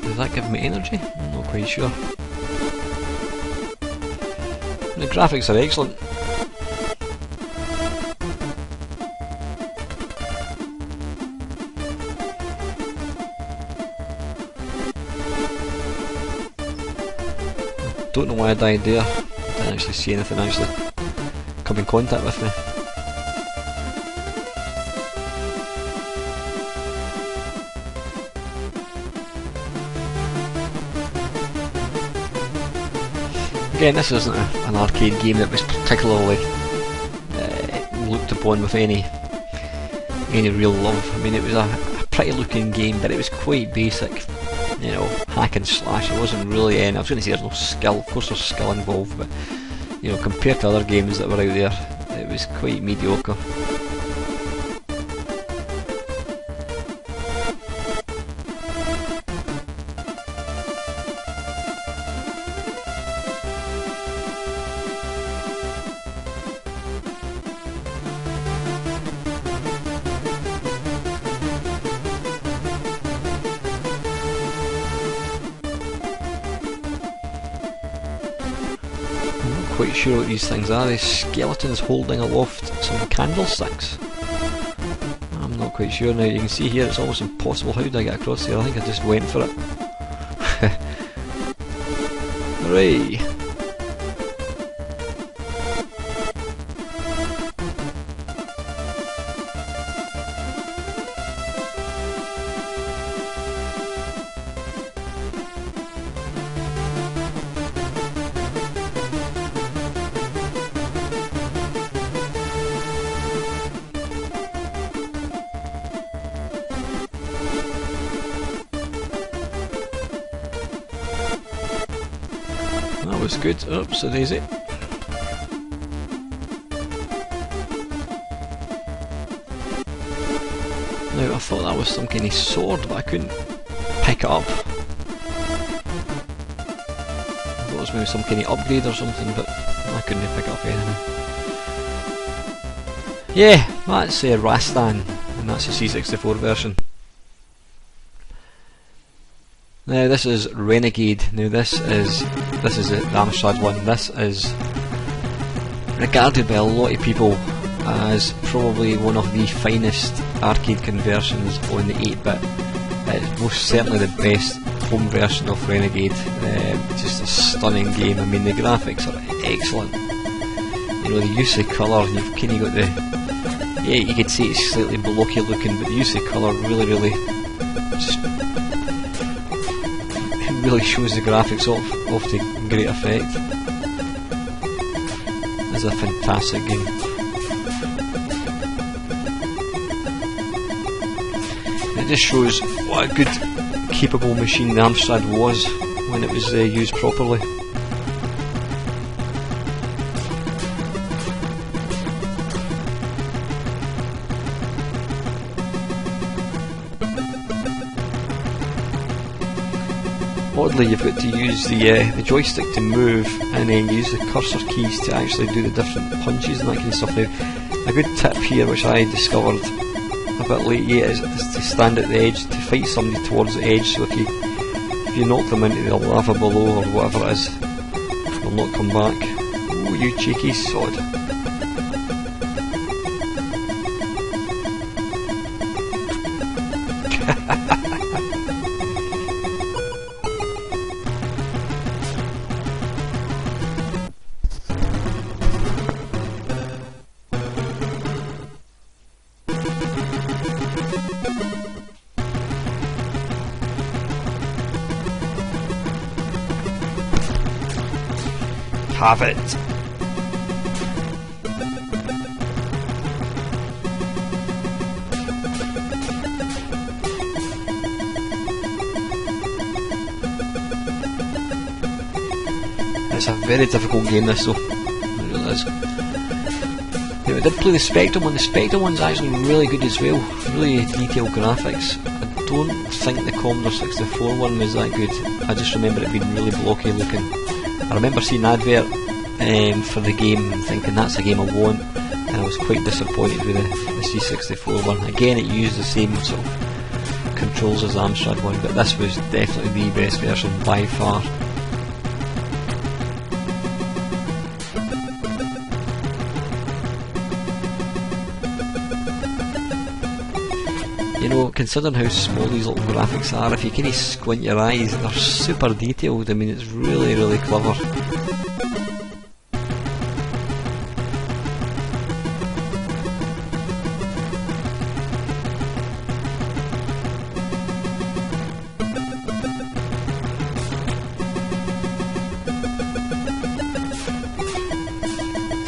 Does that give me energy? I'm not quite sure. The graphics are excellent. don't know why I died there. Didn't actually see anything actually come in contact with me. Again, this isn't an arcade game that was particularly looked upon with any real love. I mean, it was a pretty looking game, but it was quite basic, you know, hack and slash. It wasn't really any, I was going to say there's no skill, of course there's skill involved, but you know, compared to other games that were out there, it was quite mediocre. Quite sure what these things are. These skeletons holding aloft some candlesticks. I'm not quite sure now. You can see here it's almost impossible. How did I get across here? I think I just went for it. Hooray! That was good. Oops, a daisy. Now I thought that was some kind of sword, but I couldn't pick it up. I thought it was maybe some kind of upgrade or something, but I couldn't pick it up anyway. Yeah, that's Rastan, and that's the C64 version. Now this is Renegade. Now this is the Amstrad one. This is regarded by a lot of people as probably one of the finest arcade conversions on the 8-bit. It's most certainly the best home version of Renegade. Just a stunning game. I mean, the graphics are excellent. You know, the use of colour, you've kind of got the... Yeah, you could say it's slightly blocky looking, but the use of colour really just really shows the graphics off to great effect. It's a fantastic game. It just shows what a good, capable machine the Amstrad was when it was used properly. Oddly, you've got to use the joystick to move, and then use the cursor keys to actually do the different punches and that kind of stuff. Now, a good tip here, which I discovered a bit late yet, is to stand at the edge to fight somebody towards the edge. So if you knock them into the lava below or whatever it is, they'll not come back. Ooh, you cheeky sod! Have it. It's a very difficult game, this, though. It really is. Now, I did play the Spectrum one. The Spectrum one's actually really good as well. Really detailed graphics. I don't think the Commodore 64 one was that good. I just remember it being really blocky looking. I remember seeing an advert for the game and thinking that's a game I want, and I was quite disappointed with the C64 one. Again, it used the same sort of controls as the Amstrad one, but this was definitely the best version by far. you know, considering how small these little graphics are, if you kind of squint your eyes, they're super detailed. I mean, it's really, really clever.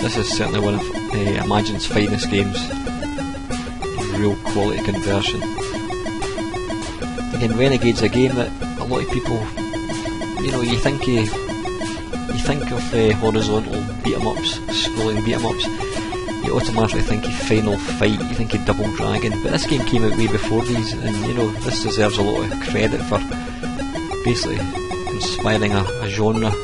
This is certainly one of Imagine's finest games. Real quality conversion. Again, Renegade's a game that a lot of people, you know, you think of horizontal beat-em-ups, scrolling beat-em-ups, you automatically think of Final Fight, you think of Double Dragon, but this game came out way before these, and you know, this deserves a lot of credit for basically inspiring a genre.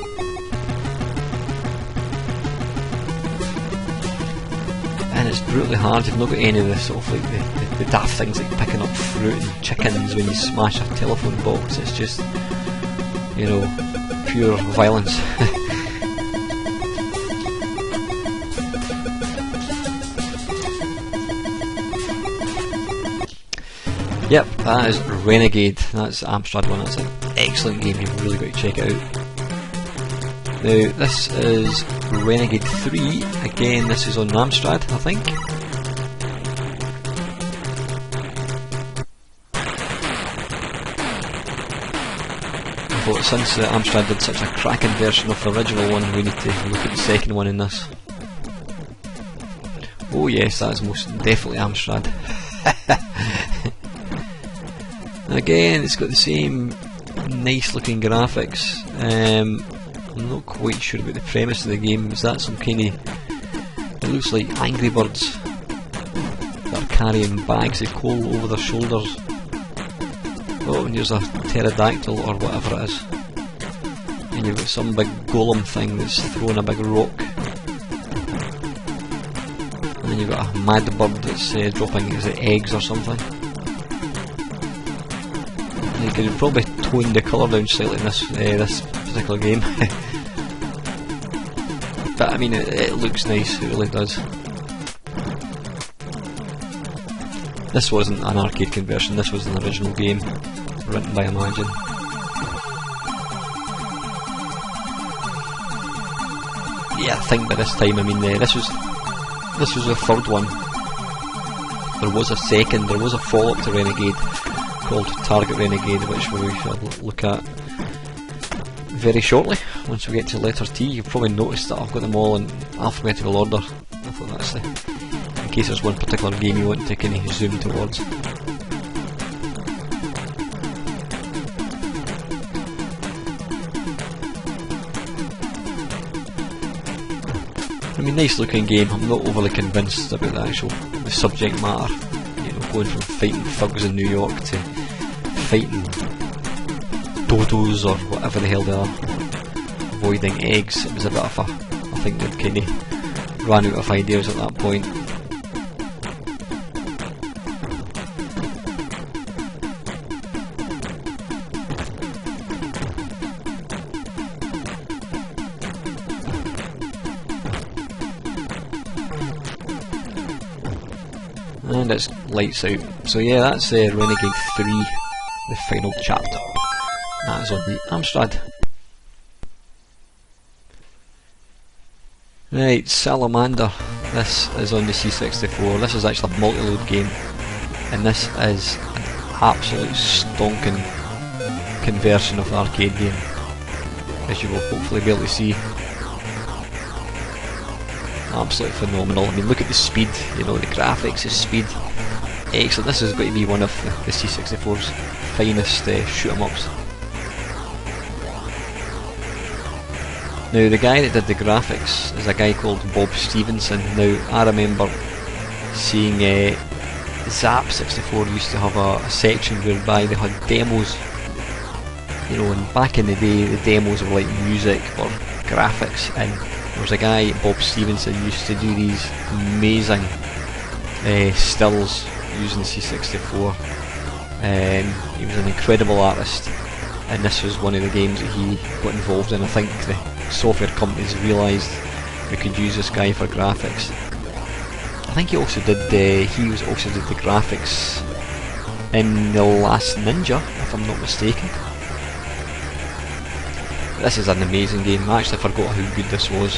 And it's brutally hard. You've not got any of the sort of like the daft things like picking up fruit and chickens when you smash a telephone box. It's just, you know, pure violence. Yep, that is Renegade. That's Amstrad one. That's an excellent game. You've really got to check it out. Now this is Renegade 3, again this is on Amstrad, I think. I thought since Amstrad did such a cracking version of the original one, we need to look at the second one in this. Oh yes, that is most definitely Amstrad. Again, it's got the same nice looking graphics. I'm not quite sure about the premise of the game. Is that some kind of... It looks like Angry Birds that are carrying bags of coal over their shoulders. Oh, and here's a pterodactyl or whatever it is. And you've got some big golem thing that's throwing a big rock. And then you've got a mad bird that's dropping, is it eggs or something? You could probably tone the colour down slightly in this particular game. But I mean, it looks nice, it really does. This wasn't an arcade conversion, this was an original game written by Imagine. Yeah, I think by this time, I mean, this was the third one. There was a second, there was a follow-up to Renegade called Target Renegade, which we shall look at very shortly. Once we get to letter T, you've probably noticed that I've got them all in alphabetical order. I thought that's in case there's one particular game you want to kind of zoom towards. I mean, nice looking game. I'm not overly convinced about the subject matter. You know, going from fighting thugs in New York to fighting dodos or whatever the hell they are, avoiding eggs. It was a bit of I think they'd kind of ran out of ideas at that point. And it's lights out. So yeah, that's Renegade 3, the final chapter. That is on the Amstrad. Right, Salamander. This is on the C64. This is actually a multi-load game, and this is an absolute stonking conversion of the arcade game, as you will hopefully be able to see. Absolutely phenomenal. I mean, look at the speed, you know, the graphics, the speed. Excellent. This is going to be one of the C64's finest shoot 'em ups. Now, the guy that did the graphics is a guy called Bob Stevenson. Now, I remember seeing Zap 64 used to have a section whereby they had demos. You know, and back in the day, the demos were like music or graphics, and there was a guy, Bob Stevenson, used to do these amazing stills using the C64. He was an incredible artist, and this was one of the games that he got involved in. I think the software companies realised we could use this guy for graphics. I think he also did the graphics in The Last Ninja, if I'm not mistaken. This is an amazing game. I actually forgot how good this was.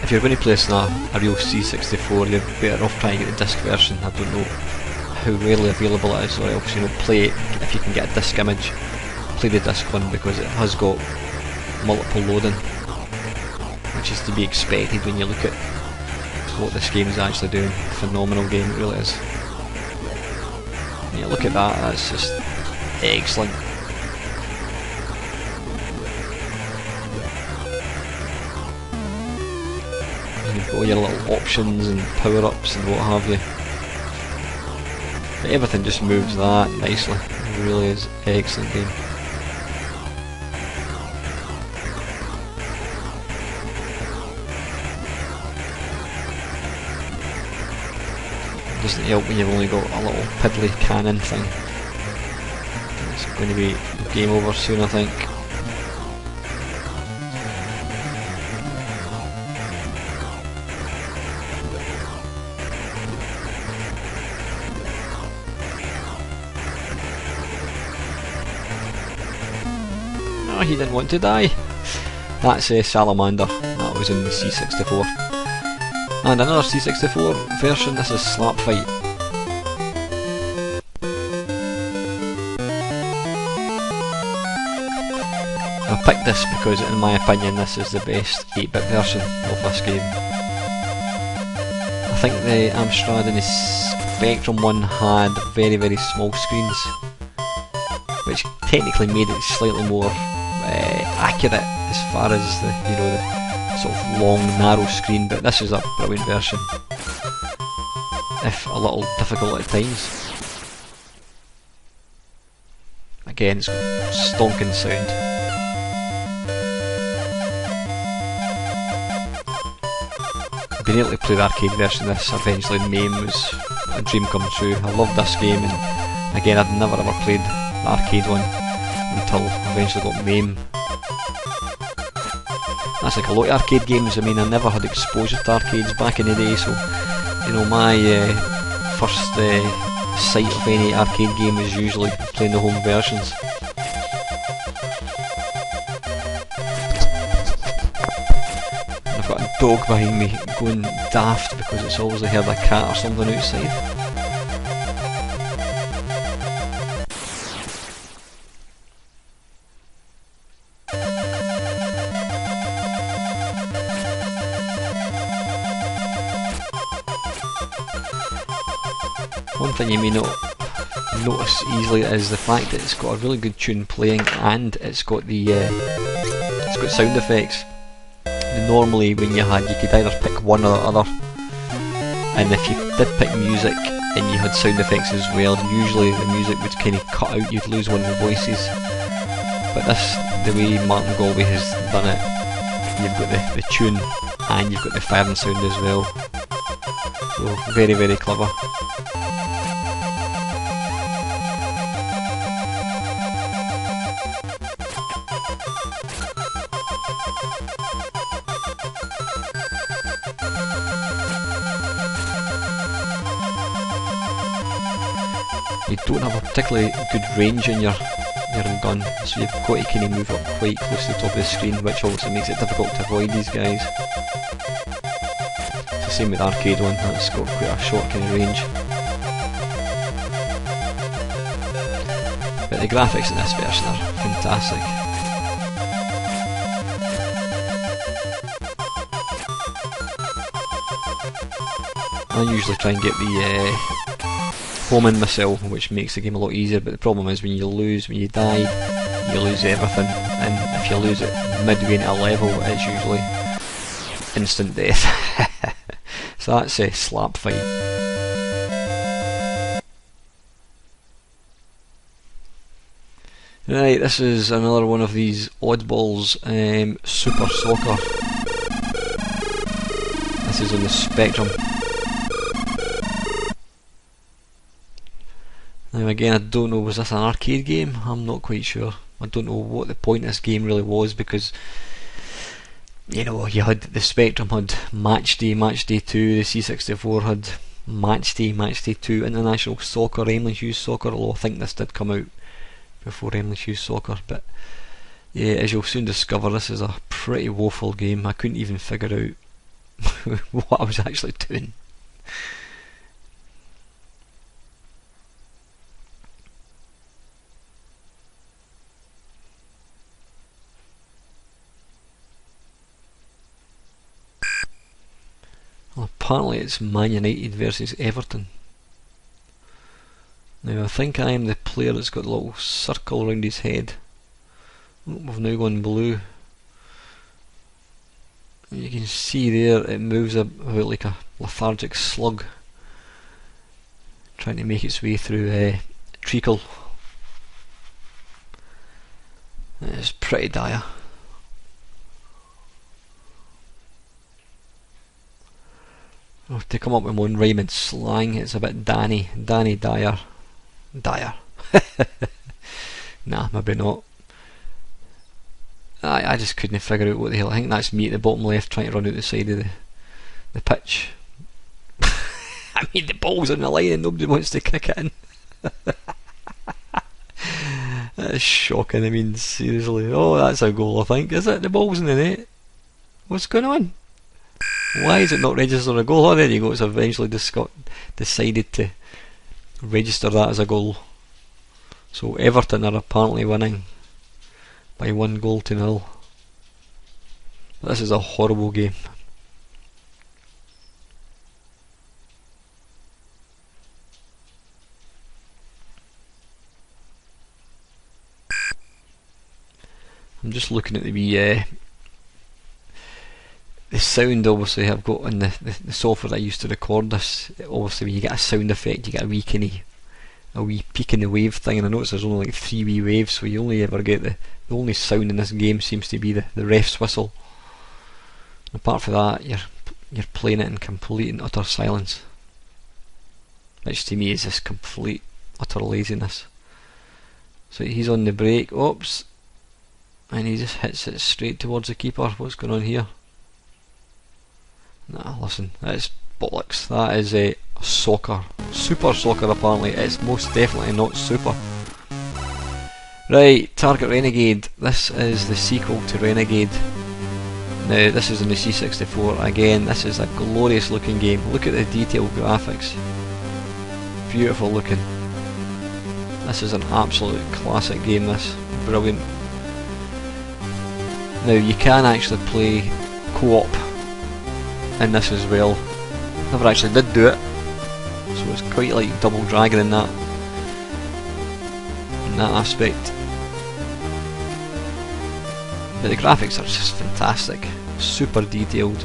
If you're going to play this on a real C64, you're better off trying to get the disc version. I don't know how rarely available it is, so obviously play it if you can get a disc image. Play the disc one because it has got multiple loading, which is to be expected when you look at what this game is actually doing. Phenomenal game, it really is. Yeah, look at that, that's just excellent. You've got all your little options and power-ups and what have you. But everything just moves that nicely. It really is excellent game. Doesn't help when you've only got a little piddly cannon thing. It's going to be game over soon, I think. No, he didn't want to die. That's Salamander. That was in the C64. And another C64 version, this is Slap Fight. I picked this because in my opinion this is the best 8-bit version of this game. I think the Amstrad and the Spectrum one had very small screens, which technically made it slightly more accurate as far as the sort of long narrow screen, but this is a brilliant version, if a little difficult at times. Again, it's got stonking sound. Being able to play the arcade version of this eventually in MAME was a dream come true. I loved this game, and again I'd never ever played the arcade one until I eventually got MAME. That's like a lot of arcade games. I mean, I never had exposure to arcades back in the day, so my first sight of any arcade game was usually playing the home versions. And I've got a dog behind me going daft because it's obviously heard a cat or something outside. One thing you may not notice easily is the fact that it's got a really good tune playing, and it's got sound effects. And normally when you could either pick one or the other, and if you did pick music and you had sound effects as well, usually the music would kind of cut out, you'd lose one of the voices. But this, the way Martin Galway has done it, you've got the tune and you've got the firing sound as well. So very clever. You don't have a particularly good range in your gun, so you've got to kind of move up quite close to the top of the screen, which obviously makes it difficult to avoid these guys. It's the same with the arcade one, that's got quite a short kind of range. But the graphics in this version are fantastic. I usually try and get the homing missile, which makes the game a lot easier, but the problem is when you die, you lose everything, and if you lose it midway into a level, it's usually instant death. So that's a Slap Fight. Right, this is another one of these oddballs, Super Soccer. This is on the Spectrum. Now again, I don't know, was this an arcade game? I'm not quite sure. I don't know what the point of this game really was, because you had the Spectrum had Match Day 2, the C64 had Match Day 2 International Soccer, Aimless Youth Soccer, although I think this did come out before Aimless Youth Soccer. But yeah, as you'll soon discover, this is a pretty woeful game. I couldn't even figure out what I was actually doing. Well, apparently it's Man United versus Everton. Now I think I am the player that's got the little circle around his head. Oh, we've now gone blue. You can see there it moves about like a lethargic slug, trying to make its way through treacle. It's pretty dire. Oh, to come up with one rhyme and slang, it's a bit Danny Dyer. Nah, maybe not. I just couldn't figure out what the hell. I think that's me at the bottom left trying to run out the side of the pitch. I mean, the ball's on the line and nobody wants to kick it in. That's shocking. I mean, seriously. Oh, that's a goal, I think. Is it? The ball's in the net. What's going on? Why is it not registered a goal? Oh, there you go. It's eventually decided to register that as a goal. So Everton are apparently winning by 1-0. This is a horrible game. I'm just looking at the sound. Obviously I've got in the software that I used to record this. Obviously when you get a sound effect you get a wee peak in the wave thing, and I notice there's only like 3 wee waves, so you only ever get the only sound in this game seems to be the ref's whistle. And apart from that you're playing it in complete and utter silence, which to me is just complete utter laziness. So he's on the break, oops, and he just hits it straight towards the keeper. What's going on here? Nah, listen, that's bollocks. That is soccer. Super soccer apparently. It's most definitely not super. Right, Target Renegade. This is the sequel to Renegade. Now this is on the C64. Again, this is a glorious looking game. Look at the detailed graphics. Beautiful looking. This is an absolute classic game, this. Brilliant. Now you can actually play co-op in this as well. Never actually did do it, so it's quite like Double Dragon in that aspect. But the graphics are just fantastic, super detailed.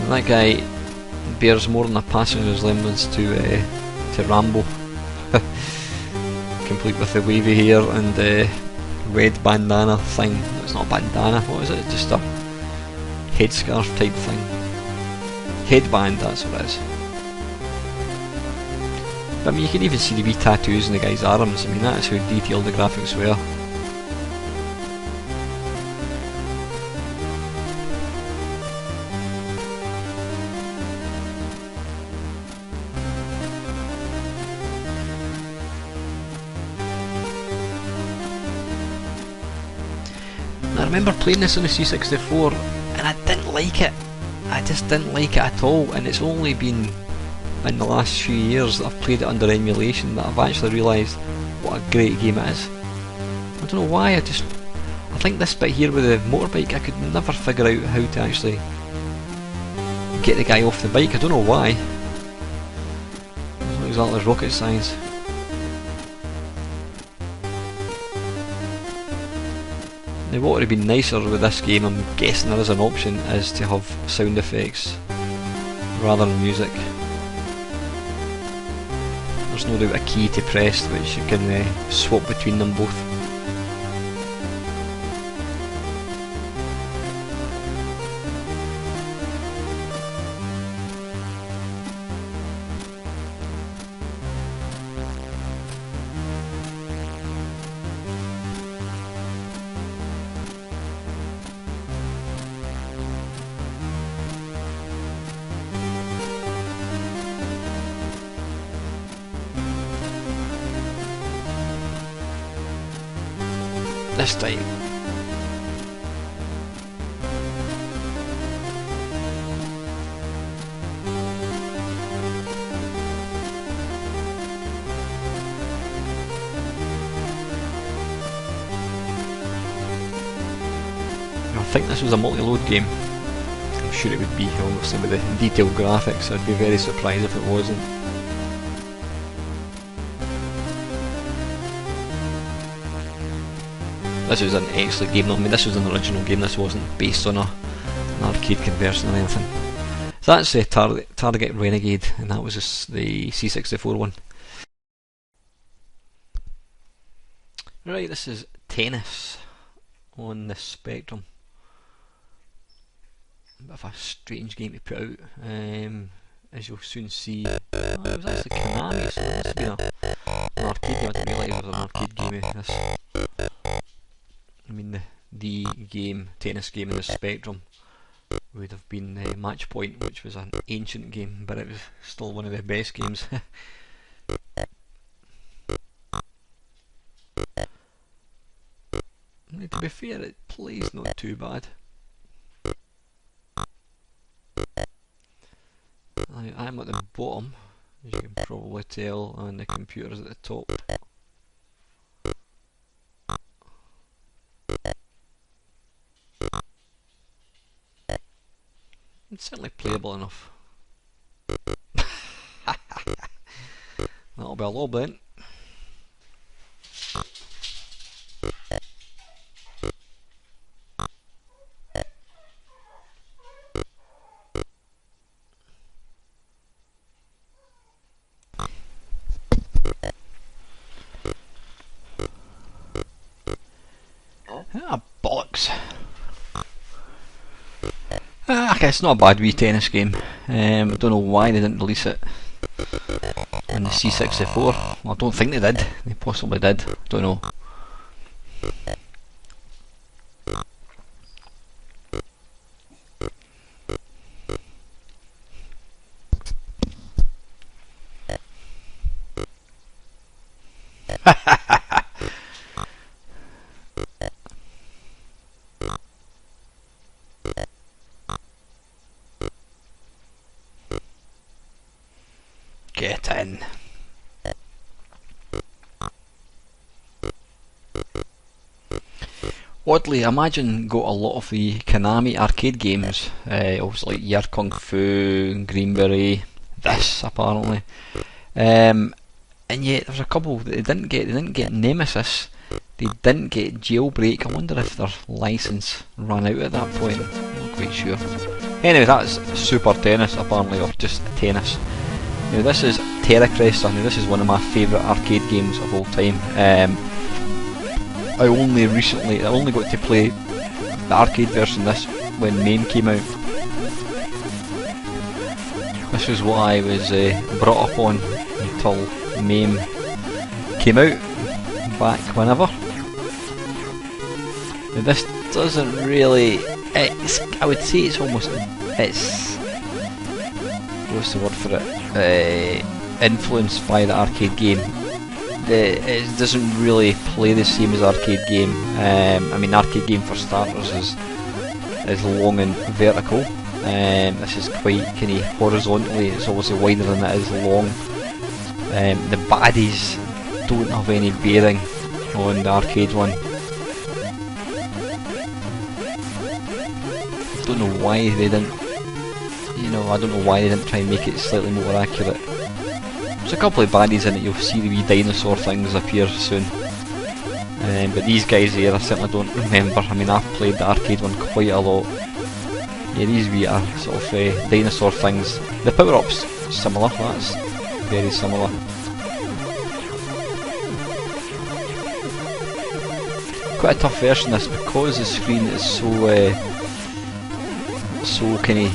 And that guy bears more than a passing resemblance to Rambo, complete with the wavy hair and the red bandana thing. It's not a bandana, what is it? Just a headscarf type thing. Headband, that's what it is. But I mean, you can even see the wee tattoos on the guy's arms. I mean, that is how detailed the graphics were. I remember playing this on the C64 and I didn't like it. I just didn't like it at all, and it's only been in the last few years that I've played it under emulation that I've actually realised what a great game it is. I don't know why, I think this bit here with the motorbike, I could never figure out how to actually get the guy off the bike. I don't know why. It's not exactly rocket science. Now what would have been nicer with this game, I'm guessing there is an option, is to have sound effects rather than music. There's no doubt a key to press which you can swap between them both. this time. I think this was a multi-load game. I'm sure it would be, obviously with the detailed graphics. I'd be very surprised if it wasn't. This was an excellent game. I mean, this was an original game. This wasn't based on an arcade conversion or anything. So that's the Target Renegade, and that was the C64 one. Right, this is tennis on the Spectrum. A bit of a strange game to put out, as you'll soon see. Oh, it was actually Konami, so it must have been an arcade game. I didn't realise it was an arcade game. I mean, the game, tennis game in the Spectrum would have been Match Point, which was an ancient game, but it was still one of the best games. To be fair, it plays not too bad. I'm at the bottom, as you can probably tell, and the computer's at the top. It's certainly playable enough. That'll be a lob then. Ah, bollocks. Okay, it's not a bad wee tennis game. I don't know why they didn't release it on the C64. Well, I don't think they did. They possibly did. I don't know. Get in. Oddly, I imagine got a lot of the Konami arcade games, obviously like Yie Ar Kung-Fu, Green Beret, this apparently, and yet there's a couple that they didn't get. They didn't get Nemesis, they didn't get Jailbreak. I wonder if their license ran out at that point. I'm not quite sure. Anyway, that's Super Tennis apparently, or just tennis. Now this is Terra Cresta. Now this is one of my favourite arcade games of all time. I only got to play the arcade version of this when MAME came out. This was what I was brought up on until MAME came out back whenever. Now this doesn't really. I would say it's almost. What's the word for it? Influenced by the arcade game. It doesn't really play the same as arcade game. I mean, arcade game for starters is long and vertical. This is quite kind of horizontally. It's obviously wider than it is long. The baddies don't have any bearing on the arcade one. I don't know why they didn't. I don't know why they didn't try and make it slightly more accurate. There's a couple of baddies in it. You'll see the wee dinosaur things appear soon. But these guys here, I certainly don't remember. I mean, I've played the arcade one quite a lot. Yeah, these wee are sort of dinosaur things. The power-up's similar. That's very similar. Quite a tough version this because the screen is so kinny.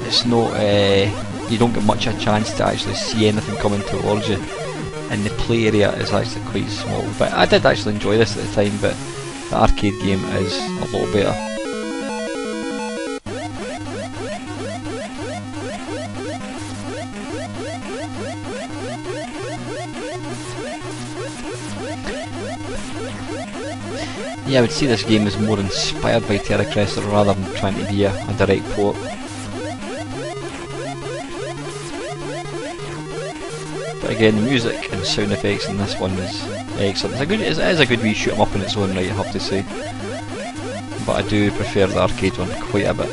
It's not you don't get much a chance to actually see anything coming towards you, and the play area is actually quite small. But I did actually enjoy this at the time, but the arcade game is a lot better. Yeah, I would say this game is more inspired by Terra Cresta rather than trying to be a direct port. But again, the music and sound effects in this one is excellent. It is a good wee shoot 'em up in its own right, I have to say. But I do prefer the arcade one quite a bit.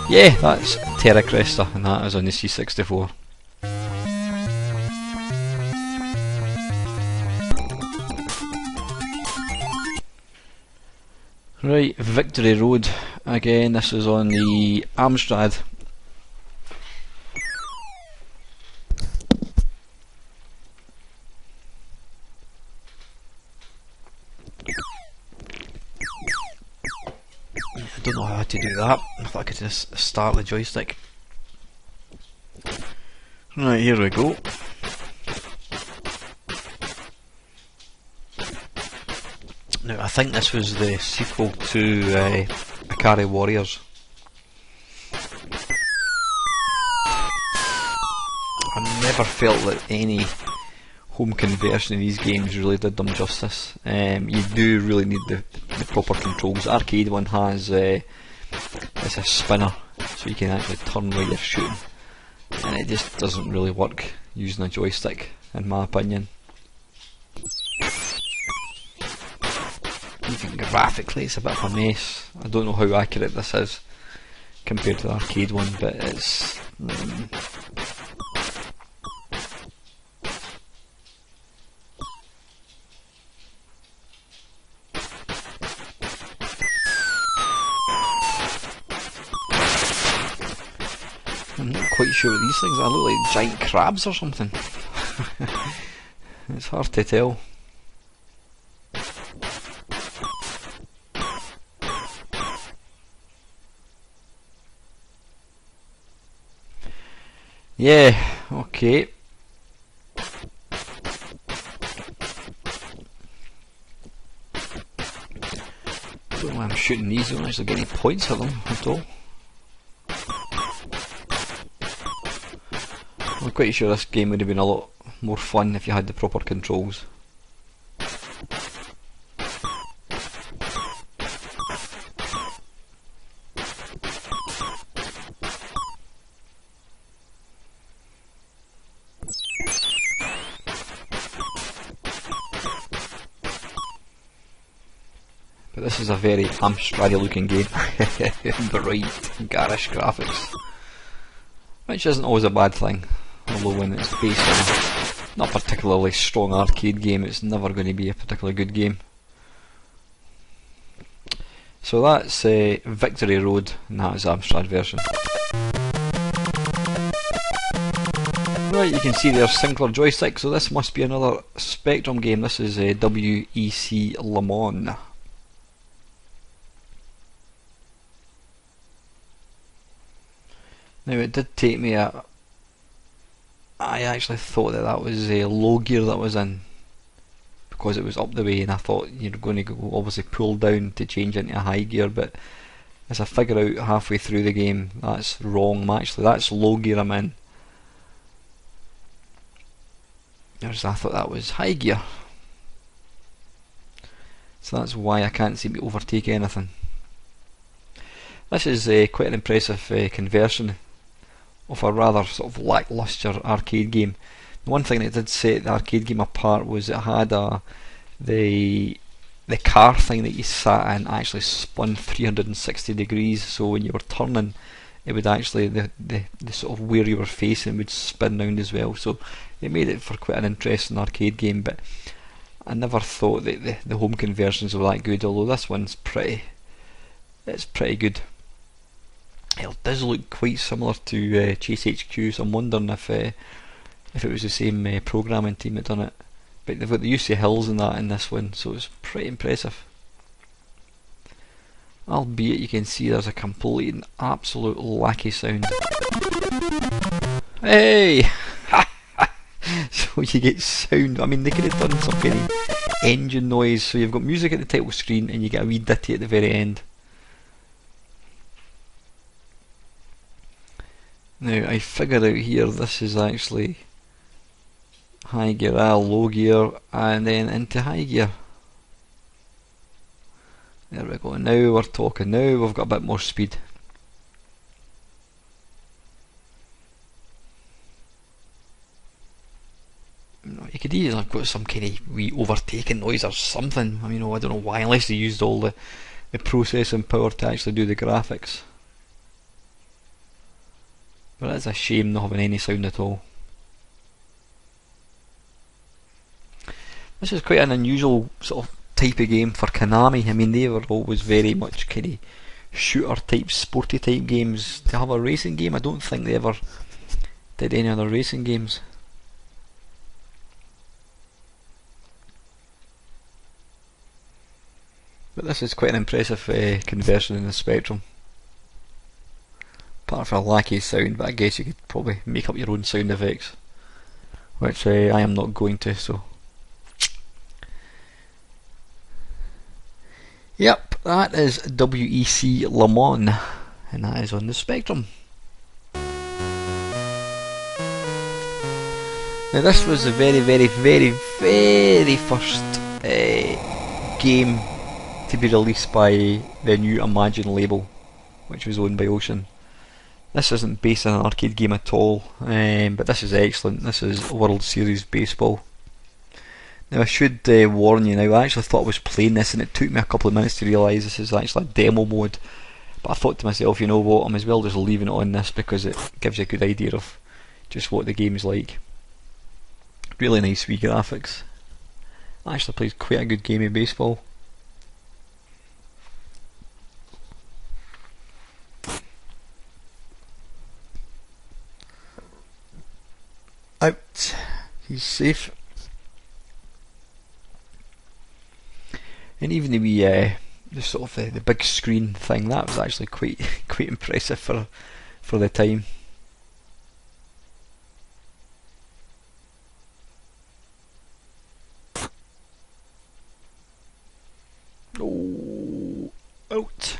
Yeah, that's Terra Cresta, and that is on the C64. Right, Victory Road. Again, this is on the Amstrad. I don't know how to do that. I thought I could just start the joystick. Right, here we go. Now, I think this was the sequel to Ikari Warriors. I never felt that any home conversion in these games really did them justice. You do really need the proper controls. The arcade one has it's a spinner, so you can actually turn while you're shooting, and it just doesn't really work using a joystick, in my opinion. Even graphically, it's a bit of a mess. I don't know how accurate this is compared to the arcade one, but it's I'm not quite sure what these things are. They look like giant crabs or something. It's hard to tell. Yeah, okay. Don't know why I'm shooting these, I don't actually get any points for them at all. I'm quite sure this game would have been a lot more fun if you had the proper controls. But this is a very Amstrad looking game. Bright, garish graphics. Which isn't always a bad thing. Although when it's based on not a particularly strong arcade game, it's never going to be a particularly good game. So that's Victory Road, and that is the Amstrad version. Right, you can see there's Sinclair joystick, so this must be another Spectrum game. This is WEC Le Mans. Now it did take me I actually thought that was low gear that was in, because it was up the way, and I thought you're going to go obviously pull down to change into a high gear, but as I figure out halfway through the game, that's wrong. Actually, that's low gear I'm in. I thought that was high gear, so that's why I can't seem to overtake anything. This is quite an impressive conversion of a rather sort of lacklustre arcade game. The one thing that did set the arcade game apart was it had the car thing that you sat in actually spun 360 degrees, so when you were turning it would actually, the sort of where you were facing would spin round as well, so it made it for quite an interesting arcade game. But I never thought that the home conversions were that good, although this one's pretty good. It does look quite similar to Chase HQ, so I'm wondering if it was the same programming team that done it. But they've got the use of hills and that in this one, so it's pretty impressive. Albeit you can see there's a complete and absolute lackey sound. Hey! So you get sound. I mean, they could have done some kind of engine noise, so you've got music at the title screen and you get a wee ditty at the very end. Now I figured out here this is actually high gear, low gear, and then into high gear. There we go, now we're talking, now we've got a bit more speed. You could easily have got some kind of wee overtaking noise or something. I mean, I don't know why, unless they used all the processing power to actually do the graphics. But it's a shame not having any sound at all. This is quite an unusual sort of type of game for Konami. I mean, they were always very much kind of shooter type, sporty type games. To have a racing game, I don't think they ever did any other racing games. But this is quite an impressive conversion in the Spectrum. Apart from a lackey sound, but I guess you could probably make up your own sound effects, which I am not going to, so. Yep, that is WEC Le Mans, and that is on the Spectrum. Now this was the very first game to be released by the new Imagine label, which was owned by Ocean. This isn't based on an arcade game at all, but this is excellent. This is World Series Baseball. Now I should warn you now, I actually thought I was playing this and it took me a couple of minutes to realise this is actually a demo mode. But I thought to myself, you know what, I'm as well just leaving it on this because it gives you a good idea of just what the game's like. Really nice wee graphics. I actually played quite a good game of baseball. Out. He's safe. And even the wee, the sort of the big screen thing, that was actually quite impressive for the time. Oh, out.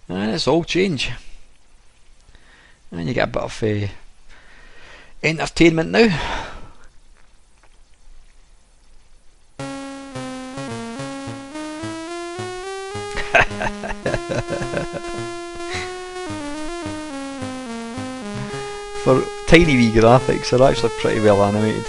And it's all change. And you get a bit of entertainment now. For tiny wee graphics, they're actually pretty well animated.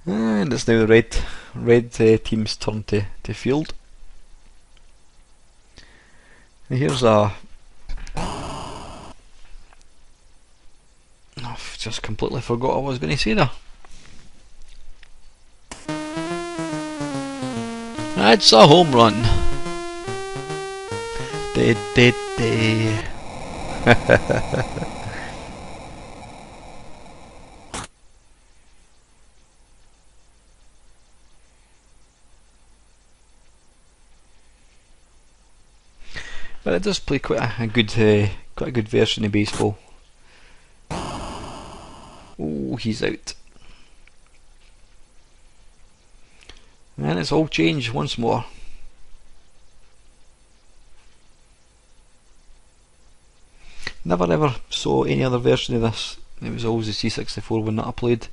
And it's now the red team's turn to field. And here's a... I've just completely forgot what I was going to say there. It's a home run. But it does play quite a good version of baseball. Oh, he's out. And it's all changed once more. Never ever saw any other version of this. It was always the C64 one that I played.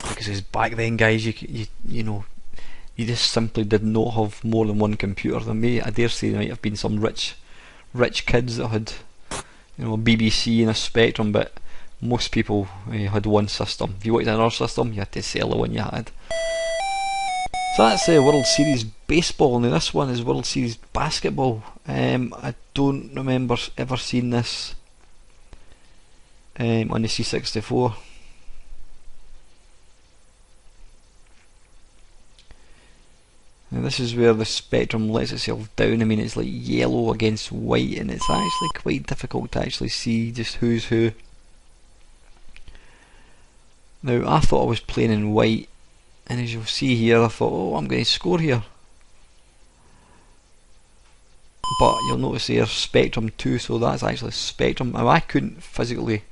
Because back then, guys, you know, you just simply did not have more than one computer. I dare say there might have been some rich kids that had, you know, a BBC and a Spectrum, but most people had one system. If you wanted another system, you had to sell the one you had. So that's World Series Baseball. Now this one is World Series Basketball. I don't remember ever seeing this on the C64. Now this is where the Spectrum lets itself down. I mean, it's like yellow against white, and it's actually quite difficult to actually see just who's who. Now I thought I was playing in white, and as you'll see here, I thought, oh, I'm going to score here. but you'll notice there's Spectrum 2, so that's actually Spectrum. Now I couldn't physically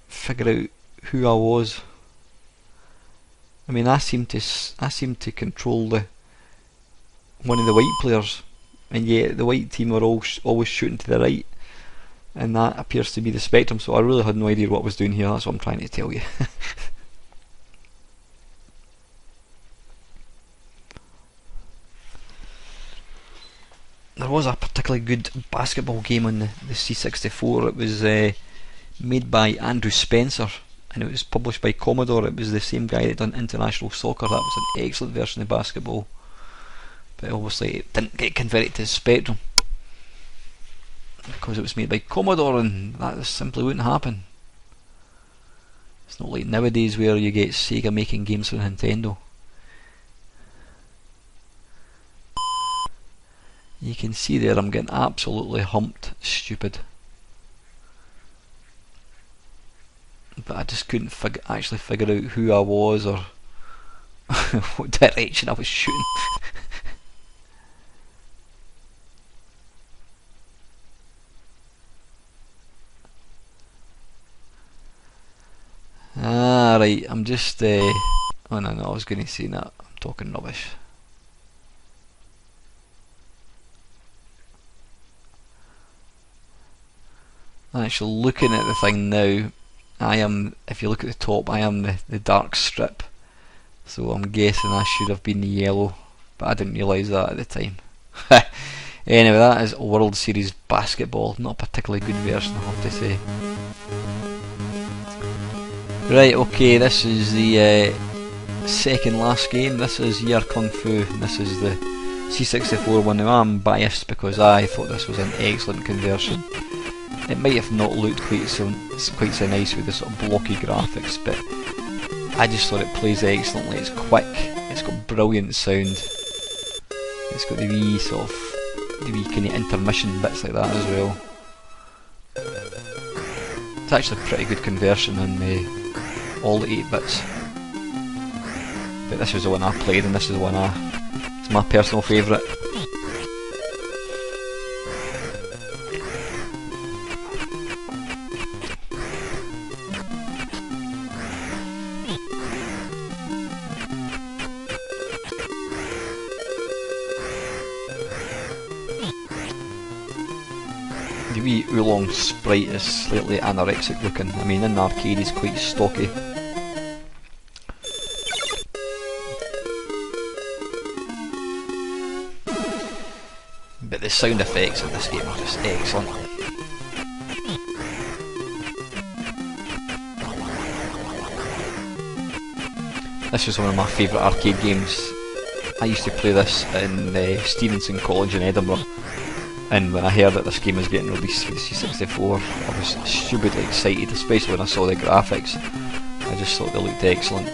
figure out who I was. I mean, I seem to control one of the white players, and yet the white team are always shooting to the right, and that appears to be the Spectrum, so I really had no idea what I was doing here. That's what I'm trying to tell you. There was a particularly good basketball game on the C64. It was made by Andrew Spencer, and it was published by Commodore. It was the same guy that done International Soccer. That was an excellent version of basketball, but obviously it didn't get converted to Spectrum because it was made by Commodore, and that simply wouldn't happen. It's not like nowadays where you get Sega making games for Nintendo. You can see there I'm getting absolutely humped stupid. But I just couldn't actually figure out who I was or what direction I was shooting. Right, I'm just oh no, I was going to say that, I'm talking rubbish. Actually looking at the thing now, I am, if you look at the top, I am the dark strip, so I'm guessing I should have been the yellow, but I didn't realise that at the time. Anyway, that is World Series Basketball, not a particularly good version, I have to say. Right, okay, this is the second last game. This is Yie Ar Kung-Fu, and this is the C64 one. Now I'm biased because I thought this was an excellent conversion. It might have not looked quite so nice with the sort of blocky graphics, but I just thought it plays excellently. It's quick, it's got brilliant sound, it's got the wee kind of intermission bits like that as well. It's actually a pretty good conversion on all the 8 bits. But this was the one I played, and this is the one it's my personal favourite. The wee oolong sprite is slightly anorexic looking. I mean, in the arcade he's quite stocky. But the sound effects in this game are just excellent. This was one of my favourite arcade games. I used to play this in Stevenson College in Edinburgh, and when I heard that this game was getting released for the C64, I was stupidly excited, especially when I saw the graphics. I just thought they looked excellent.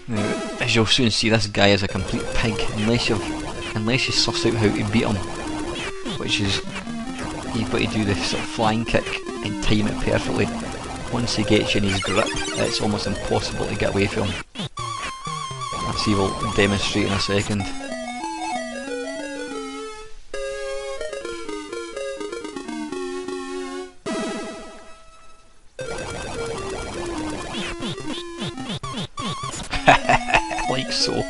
Now, as you'll soon see, this guy is a complete pig unless you suss out how to beat him, which is you've got to do the sort of flying kick and time it perfectly. Once he gets you in his grip, it's almost impossible to get away from him. As he will demonstrate in a second. Like so.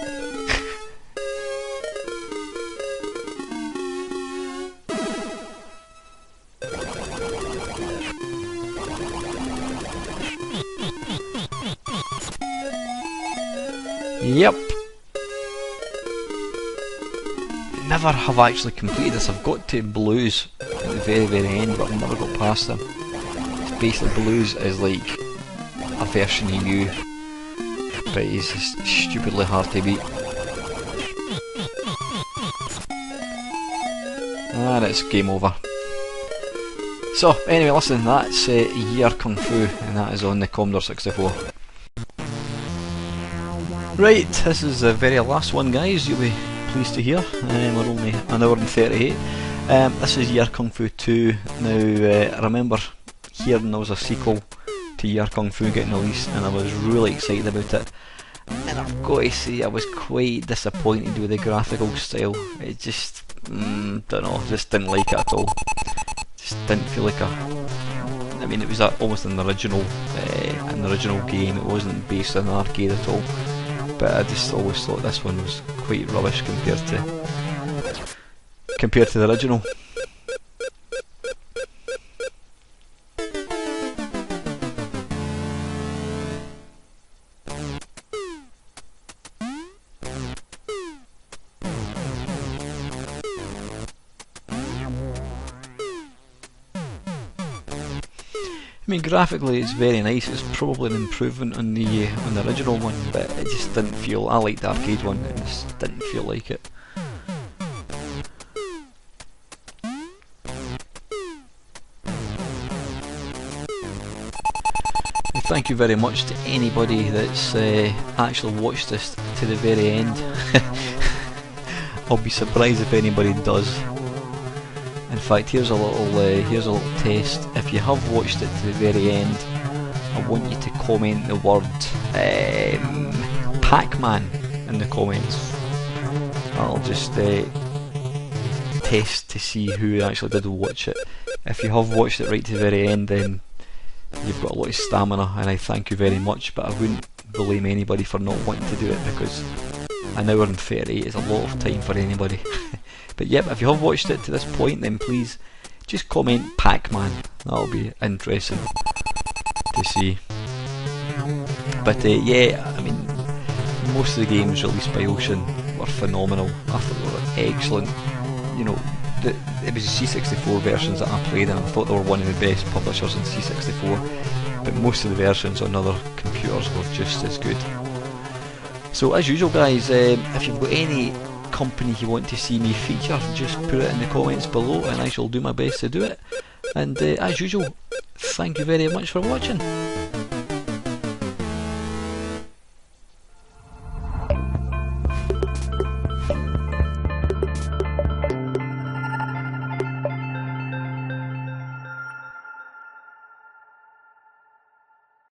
Yep. Never have actually completed this. I've got to Blues at the very end, but I've never got past them. It's basically Blues is like a version of you, but he's just stupidly hard to beat. And it's game over. So anyway, listen, that's Yie Ar Kung-Fu, and that is on the Commodore 64. Right, this is the very last one, guys, you'll be pleased to hear. We're only an hour and 38. This is Yie Ar Kung-Fu 2. Now, I remember hearing there was a sequel to Yie Ar Kung-Fu getting released, and I was really excited about it. And I've got to say, I was quite disappointed with the graphical style. It just, don't know, just didn't like it at all. Just didn't feel like I mean, it was almost an original game. It wasn't based on an arcade at all. But I just always thought this one was quite rubbish compared to the original. I mean, graphically it's very nice. It's probably an improvement on the original one, but it just didn't feel. I liked the arcade one, and it just didn't feel like it. And thank you very much to anybody that's actually watched this to the very end. I'll be surprised if anybody does. In fact, here's a little test. If you have watched it to the very end, I want you to comment the word Pac-Man in the comments. I'll just test to see who actually did watch it. If you have watched it right to the very end, then you've got a lot of stamina, and I thank you very much. But I wouldn't blame anybody for not wanting to do it, because an hour and 38 is a lot of time for anybody. But yep, if you have watched it to this point, then please just comment Pac-Man. That'll be interesting to see. But yeah, I mean, most of the games released by Ocean were phenomenal. I thought they were excellent. You know, it was the C64 versions that I played, and I thought they were one of the best publishers in C64. But most of the versions on other computers were just as good. So as usual, guys, if you've got any company you want to see me feature, just put it in the comments below, and I shall do my best to do it. And as usual, thank you very much for watching.